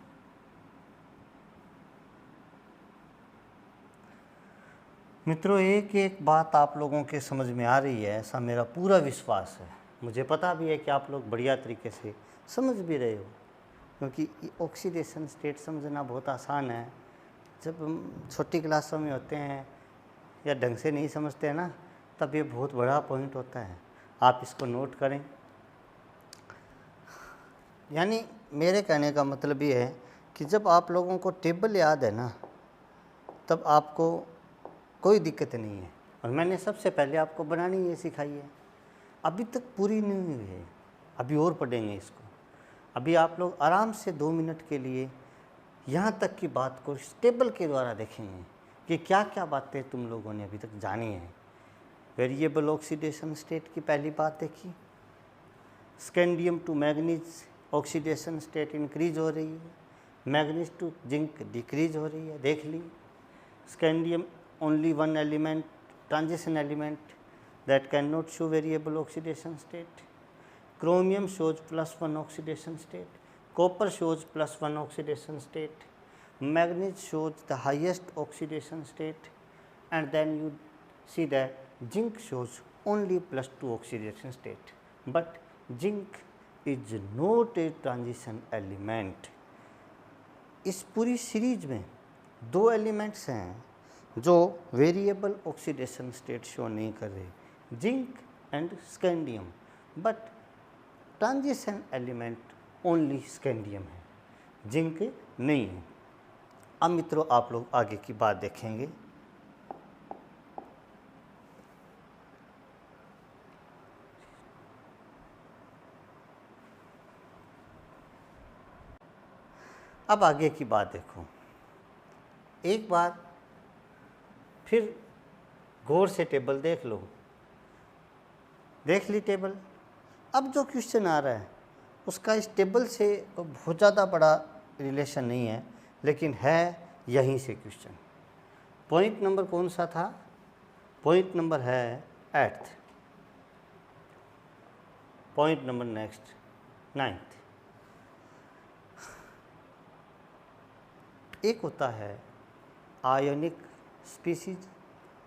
मित्रों, एक एक बात आप लोगों के समझ में आ रही है, ऐसा मेरा पूरा विश्वास है। मुझे पता भी है कि आप लोग बढ़िया तरीके से समझ भी रहे हो, क्योंकि ऑक्सीडेशन स्टेट समझना बहुत आसान है। जब हम छोटी क्लासों में होते हैं या ढंग से नहीं समझते हैं ना, तब ये बहुत बड़ा पॉइंट होता है। आप इसको नोट करें। यानी मेरे कहने का मतलब ये है कि जब आप लोगों को टेबल याद है ना, तब आपको कोई दिक्कत नहीं है। और मैंने सबसे पहले आपको बनानी ये सिखाई है, अभी तक पूरी नहीं हुई है, अभी और पढ़ेंगे इसको। अभी आप लोग आराम से 2 मिनट के लिए यहाँ तक की बात को इस टेबल के द्वारा देखेंगे कि क्या क्या बातें तुम लोगों ने अभी तक जानी है। वेरिएबल ऑक्सीडेशन स्टेट की पहली बात देखी, scandium to manganese oxidation state increase हो रही है, मैग्नीज टू जिंक डिक्रीज हो रही है, देख ली। Scandium only one element, transition element that can not show variable oxidation state. Chromium shows +1 oxidation state, copper shows +1 oxidation state, manganese shows the highest oxidation state, and then you see that zinc shows only +2 oxidation state. But zinc is not a transition element. इस पूरी series में 2 elements हैं जो variable oxidation state show नहीं कर रहे, zinc and scandium. But transition element only scandium है, zinc नहीं है। अब मित्रों, आप लोग आगे की बात देखेंगे। अब आगे की बात देखो, एक बार फिर गौर से टेबल देख लो। देख ली टेबल। अब जो क्वेश्चन आ रहा है उसका इस टेबल से बहुत ज़्यादा बड़ा रिलेशन नहीं है, लेकिन है यहीं से क्वेश्चन। पॉइंट नंबर कौन सा था? पॉइंट नंबर है 8th, point number next 9th। एक होता है आयोनिक स्पीसीज,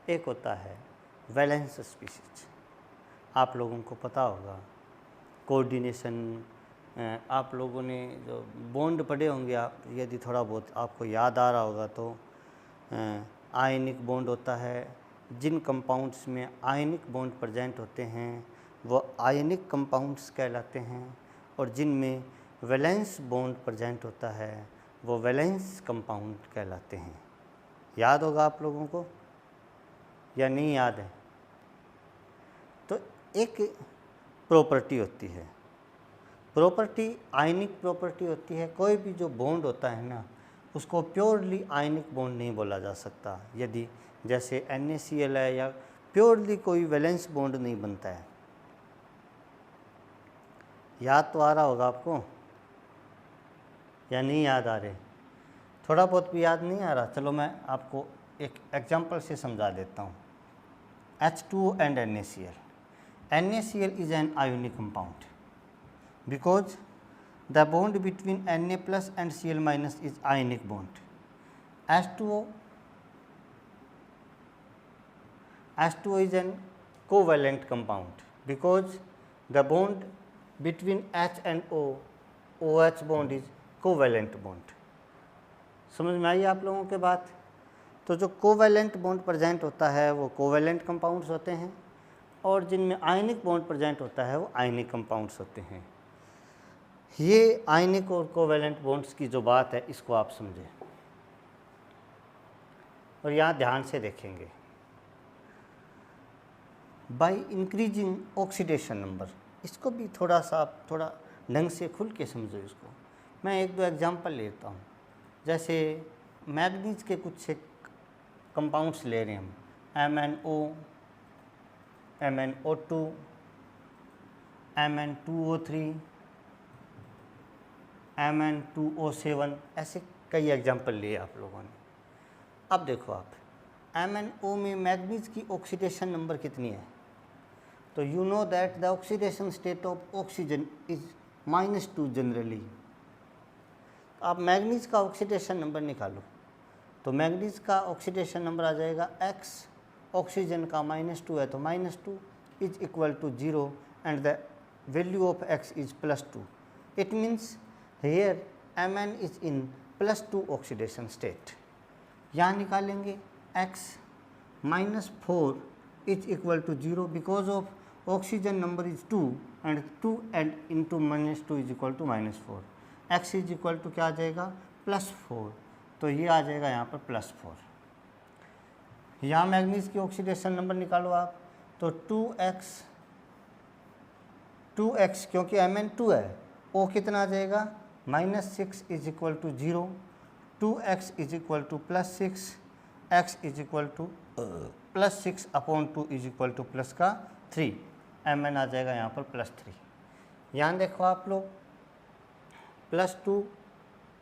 एक होता है वैलेंस स्पीसीज। आप लोगों को पता होगा कोऑर्डिनेशन, आप लोगों ने जो बॉन्ड पढ़े होंगे, आप यदि थोड़ा बहुत आपको याद आ रहा होगा तो आयनिक बॉन्ड होता है। जिन कंपाउंड्स में आयनिक बॉन्ड प्रेजेंट होते हैं वो आयनिक कंपाउंड्स कहलाते हैं, और जिनमें वैलेंस बॉन्ड प्रेजेंट होता है वो वैलेंस कंपाउंड कहलाते हैं। याद होगा आप लोगों को या नहीं याद है? तो एक प्रॉपर्टी होती है, प्रॉपर्टी आयनिक प्रॉपर्टी होती है। कोई भी जो बॉन्ड होता है ना, उसको प्योरली आयनिक बॉन्ड नहीं बोला जा सकता। यदि जैसे NaCl है, या प्योरली कोई वैलेंस बॉन्ड नहीं बनता है। याद तो आ रहा होगा आपको या नहीं याद आ रहे? थोड़ा बहुत भी याद नहीं आ रहा? चलो मैं आपको एक एग्जांपल से समझा देता हूँ। H2O and NaCl. NaCl is an ionic compound because the bond between Na plus and Cl minus is ionic bond. H2O is an covalent compound because the bond between H and O, OH bond is covalent bond. समझ में आई आप लोगों के बात? तो जो covalent bond present होता है वो कोवैलेंट कंपाउंड्स होते हैं, और जिनमें आयनिक बॉन्ड प्रेजेंट होता है वो आयनिक कंपाउंड्स होते हैं। ये आयनिक और कोवैलेंट बॉन्ड्स की जो बात है इसको आप समझें, और यहाँ ध्यान से देखेंगे। बाय इंक्रीजिंग ऑक्सीडेशन नंबर, इसको भी थोड़ा सा आप थोड़ा ढंग से खुल के समझो इसको। मैं एक दो एग्जांपल लेता हूँ। जैसे मैग्नीज के कुछ से कंपाउंड्स ले रहे हैं हम, MnO, MnO2, Mn2O3, Mn2O7, ऐसे कई एग्जांपल लिए आप लोगों ने। अब देखो आप MnO में मैग्नीज की ऑक्सीडेशन नंबर कितनी है? तो you know that the oxidation state of oxygen is -2 generally. आप मैग्नीज का ऑक्सीडेशन नंबर निकालो तो मैग्नीज का ऑक्सीडेशन नंबर आ जाएगा X, ऑक्सीजन का -2 है तो -2 is equal to 0 and the value of X is +2। It means here Mn is in +2 oxidation state. यहाँ निकालेंगे X -4 is equal to 0 because of oxygen number is 2 and 2 and into -2 is equal to -4। X is equal to क्या आ जाएगा +4, तो ये आ जाएगा यहाँ पर +4। यहाँ मैग्नीज की ऑक्सीडेशन नंबर निकालो आप तो 2x क्योंकि Mn2 है, O कितना आ जाएगा -6 is equal to 0, 2x is equal to +6, x is equal to +6 upon 2 is equal to +3, Mn आ जाएगा यहाँ पर +3। यहाँ देखो आप लोग +2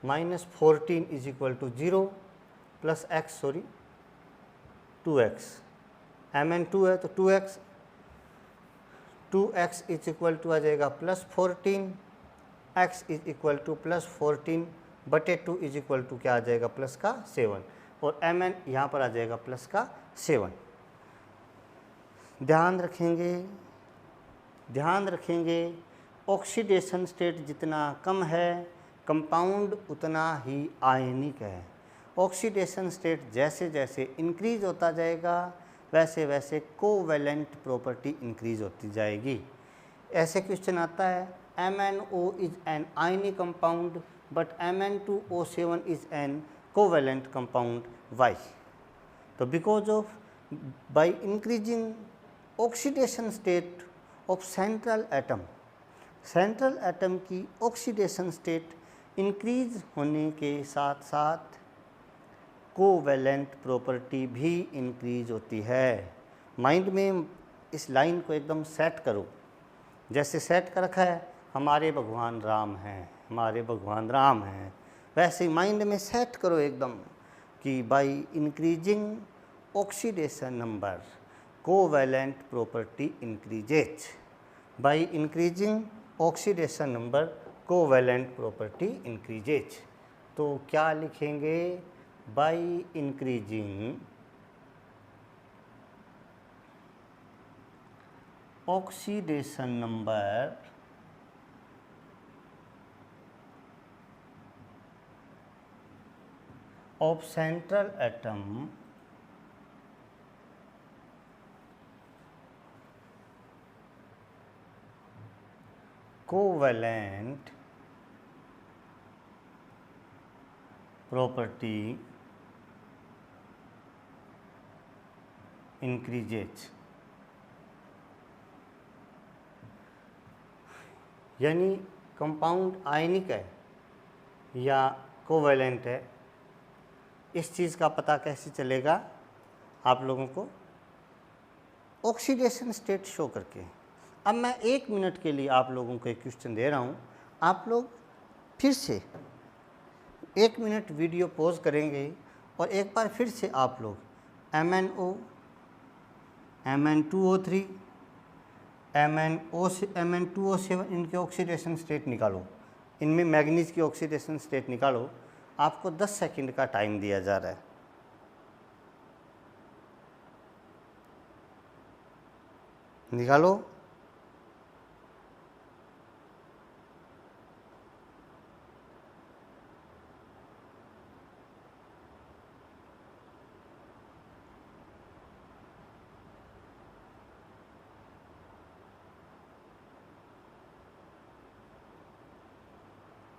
-14 is equal to 0 +x 2x, Mn2 है तो 2x इज इक्वल टू आ जाएगा +14, x इज इक्वल टू +14 बटे 2 इज इक्वल टू क्या आ जाएगा +7 और Mn यहाँ पर आ जाएगा +7। ध्यान रखेंगे ऑक्सीडेशन स्टेट जितना कम है कंपाउंड उतना ही आयनिक है। ऑक्सीडेशन स्टेट जैसे जैसे इंक्रीज होता जाएगा वैसे वैसे कोवैलेंट प्रॉपर्टी इंक्रीज होती जाएगी। ऐसे क्वेश्चन आता है MnO is an ionic compound but Mn2O7 is an covalent compound, why? तो because of by increasing oxidation state of central atom की ऑक्सीडेशन स्टेट इंक्रीज होने के साथ साथ कोवैलेंट प्रॉपर्टी भी इंक्रीज होती है। माइंड में इस लाइन को एकदम सेट करो, जैसे सेट कर रखा है हमारे भगवान राम हैं, वैसे माइंड में सेट करो एकदम कि bye increasing oxidation number covalent property increases, bye increasing oxidation number covalent property increases. तो क्या लिखेंगे? Bye increasing oxidation number of central atom covalent property increases। यानी कंपाउंड आयनिक है या कोवैलेंट है, इस चीज़ का पता कैसे चलेगा आप लोगों को? ऑक्सीडेशन स्टेट शो करके। अब मैं 1 मिनट के लिए आप लोगों को एक क्वेश्चन दे रहा हूँ, आप लोग फिर से 1 मिनट वीडियो पॉज करेंगे और एक बार फिर से आप लोग MnO, Mn2O3, Mn2O7 इनके ऑक्सीडेशन स्टेट निकालो, इनमें मैग्नीज की ऑक्सीडेशन स्टेट निकालो। आपको 10 सेकंड का टाइम दिया जा रहा है। निकालो।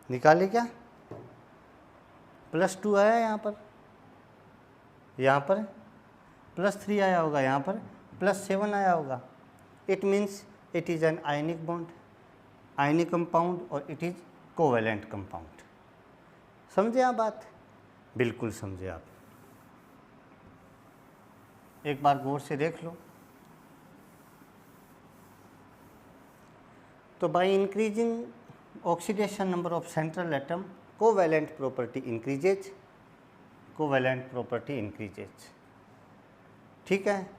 निकाले क्या? +2 आया यहाँ पर +3 आया होगा, यहाँ पर +7 आया होगा। It means it is an ionic bond, ionic compound, और इट इज़ कोवेलेंट कंपाउंड। समझे आप बात? बिल्कुल समझे आप। एक बार गौर से देख लो। तो bye increasing oxidation number of central atom, covalent property increases, covalent property increases. ठीक है,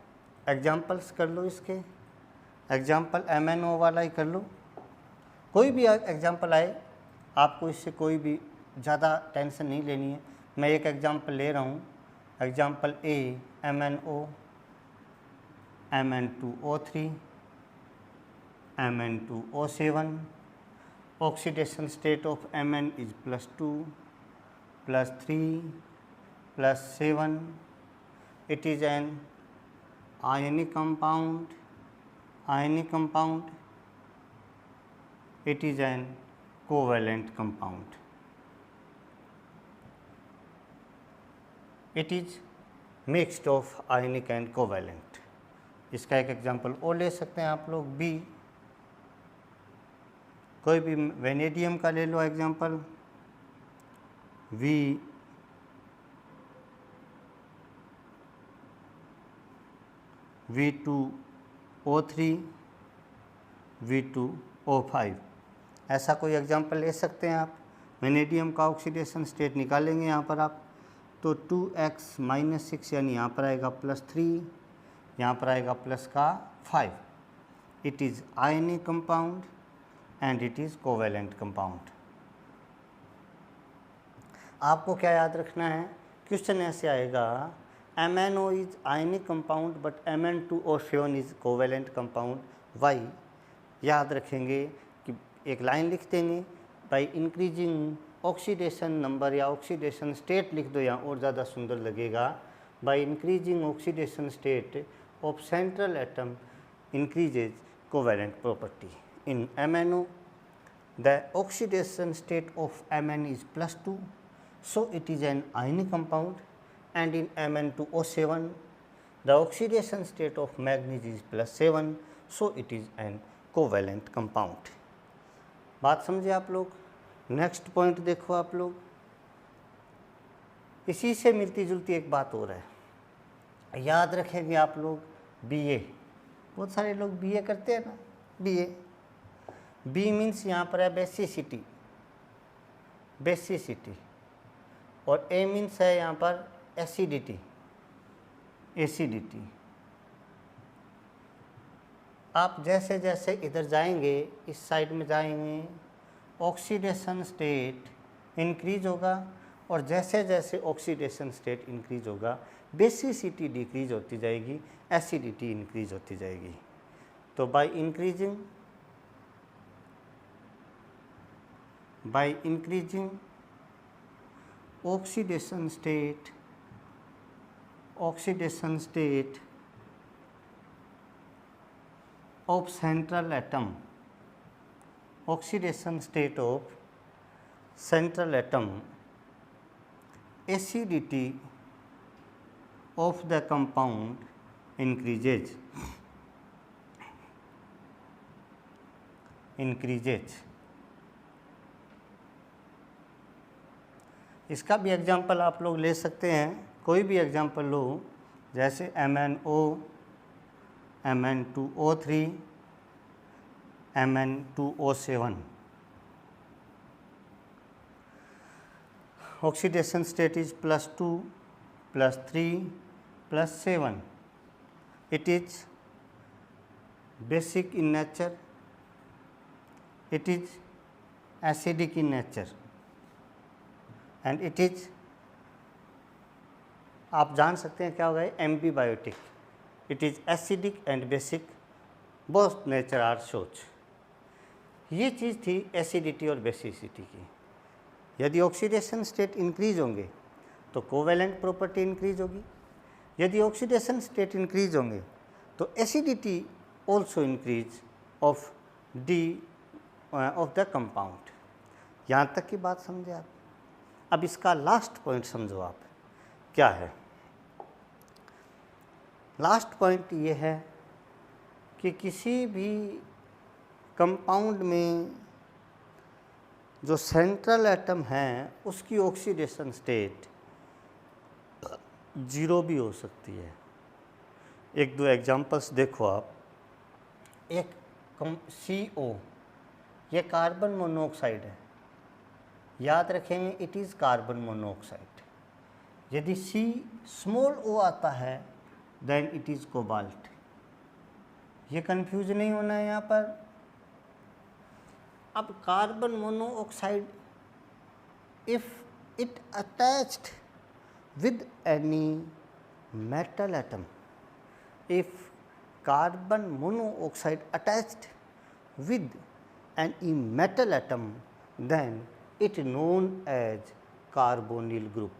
एग्जाम्पल्स कर लो इसके। एग्जाम्पल MnO वाला ही कर लो, कोई भी एग्जाम्पल आए, आपको इससे कोई भी ज़्यादा टेंशन नहीं लेनी है। मैं एक एग्जाम्पल ले रहा हूँ, example A MnO, Mn2O3, Mn2O7, oxidation state of Mn is +2, +3, +7. It is an ionic compound, ionic compound. It is an covalent compound. It is mixed of ionic and covalent. इसका एक एग्जाम्पल और ले सकते हैं आप लोग, B, कोई भी वेनेडियम का ले लो एग्जाम्पल, V2O3, V2O5, ऐसा कोई एग्जाम्पल ले सकते हैं आप। वेनेडियम का ऑक्सीडेशन स्टेट निकालेंगे यहाँ पर आप, तो 2x-6 यानी यहाँ पर आएगा +3, यहाँ पर आएगा प्लस का 5। It is ionic compound and it is covalent compound. आपको क्या याद रखना है, क्वेश्चन ऐसे आएगा, MnO is ionic compound but Mn2O7 is covalent compound, why? याद रखेंगे कि एक लाइन लिख देंगे, बाई इंक्रीजिंग ऑक्सीडेशन नंबर या ऑक्सीडेशन स्टेट लिख दो, यहाँ और ज़्यादा सुंदर लगेगा। By increasing oxidation state of central atom increases covalent property. In MnO, the oxidation state of Mn is +2, so it is an ionic compound, and in Mn2O7, the oxidation state of manganese is +7, so it is an covalent compound. बात समझे आप लोग? Next point देखो आप लोग, इसी से मिलती जुलती एक बात हो रहा है, याद रखेंगे आप लोग, BA, बहुत सारे लोग BA करते हैं ना, BA, B मीन्स यहाँ पर है बेसिसिटी, बेसिसिटी, और A मीन्स है यहाँ पर एसिडिटी, एसिडिटी। आप जैसे जैसे इधर जाएंगे, इस साइड में जाएंगे, ऑक्सीडेशन स्टेट इंक्रीज होगा, और जैसे जैसे ऑक्सीडेशन स्टेट इंक्रीज होगा, बेसिसिटी डिक्रीज होती जाएगी, एसिडिटी इंक्रीज होती जाएगी। तो by increasing oxidation state of central atom, oxidation state of central atom, acidity of the compound increases, इसका भी एग्जाम्पल आप लोग ले सकते हैं, कोई भी एग्जाम्पल लो, जैसे MnO, Mn2O3, Mn2O7, oxidation state is +2, +3, +7, it is basic in nature, it is acidic in nature, and it is, आप जान सकते हैं क्या होगा, एम्बीबायोटिक, it is acidic and basic, both nature are सोच। ये चीज़ थी एसिडिटी और बेसिसिटी की। यदि ऑक्सीडेशन स्टेट इंक्रीज होंगे तो कोवेलेंट प्रॉपर्टी इंक्रीज होगी, यदि ऑक्सीडेशन स्टेट इंक्रीज होंगे तो acidity also increase of the compound. यहाँ तक की बात समझे आप? अब इसका लास्ट पॉइंट समझो आप, क्या है? लास्ट पॉइंट ये है कि किसी भी कंपाउंड में जो सेंट्रल एटम है उसकी ऑक्सीडेशन स्टेट 0 भी हो सकती है। एक दो एग्जांपल्स देखो आप। एक CO, ये कार्बन मोनोऑक्साइड है, याद रखेंगे इट इज़ कार्बन मोनोऑक्साइड। यदि C आता है देन इट इज़ कोबाल्ट। ये कंफ्यूज नहीं होना है यहाँ पर। अब carbon monoxide if it attached with any metal atom, if carbon monoxide attached with any metal atom, then it known as carbonyl group,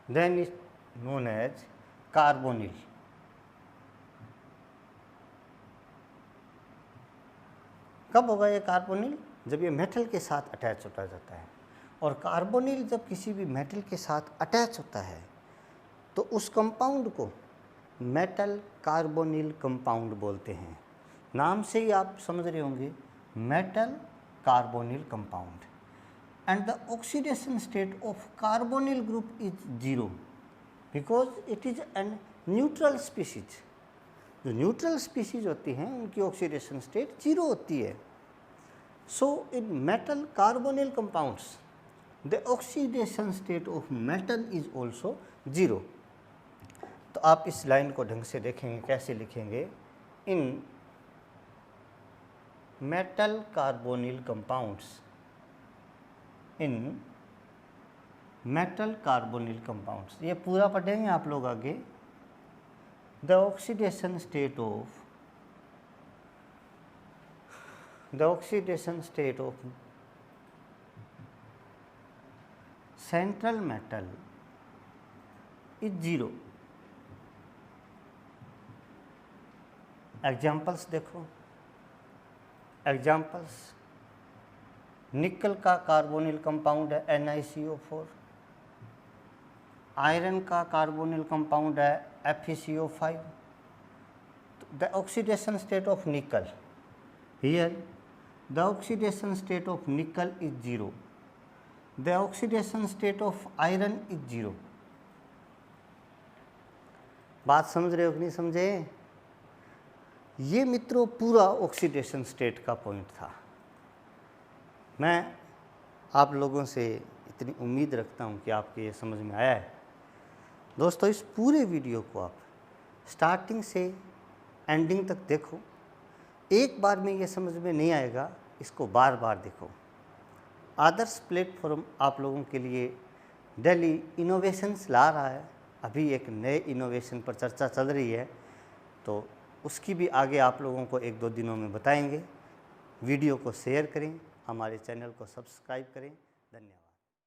then it known as carbonyl। कब होगा ये कार्बोनिल? जब ये मेटल के साथ अटैच होता जाता है। और कार्बोनिल जब किसी भी मेटल के साथ अटैच होता है तो उस कंपाउंड को मेटल कार्बोनिल कंपाउंड बोलते हैं। नाम से ही आप समझ रहे होंगे, metal carbonyl compound. And the oxidation state of carbonyl group is 0 because it is an neutral species. जो न्यूट्रल स्पीशीज होती हैं उनकी ऑक्सीडेशन स्टेट 0 होती है। So in metal carbonyl compounds the oxidation state of metal is also 0। तो आप इस line को ढंग से देखेंगे, कैसे लिखेंगे? इन मेटल कार्बोनिल कंपाउंड्स, इन मेटल कार्बोनिल कंपाउंड्स, ये पूरा पढ़ेंगे आप लोग आगे। The oxidation state of central metal is 0। Examples देखो। एग्जाम्पल्स, निकल का कार्बोनिल कंपाउंड है NiCO4, आयरन का कार्बोनिल कंपाउंड है FeCO5। The oxidation state of निकल, here the oxidation state of निकल is 0, the oxidation state of iron is 0। बात समझ रहे हो कि नहीं समझे? ये मित्रों पूरा ऑक्सीडेशन स्टेट का पॉइंट था। मैं आप लोगों से इतनी उम्मीद रखता हूँ कि आपके ये समझ में आया है। दोस्तों, इस पूरे वीडियो को आप स्टार्टिंग से एंडिंग तक देखो। एक बार में ये समझ में नहीं आएगा, इसको बार बार देखो। आदर्श प्लेटफॉर्म आप लोगों के लिए डेली इनोवेशंस ला रहा है। अभी एक नए इनोवेशन पर चर्चा चल रही है, तो उसकी भी आगे आप लोगों को 1-2 दिनों में बताएंगे। वीडियो को शेयर करें, हमारे चैनल को सब्सक्राइब करें। धन्यवाद।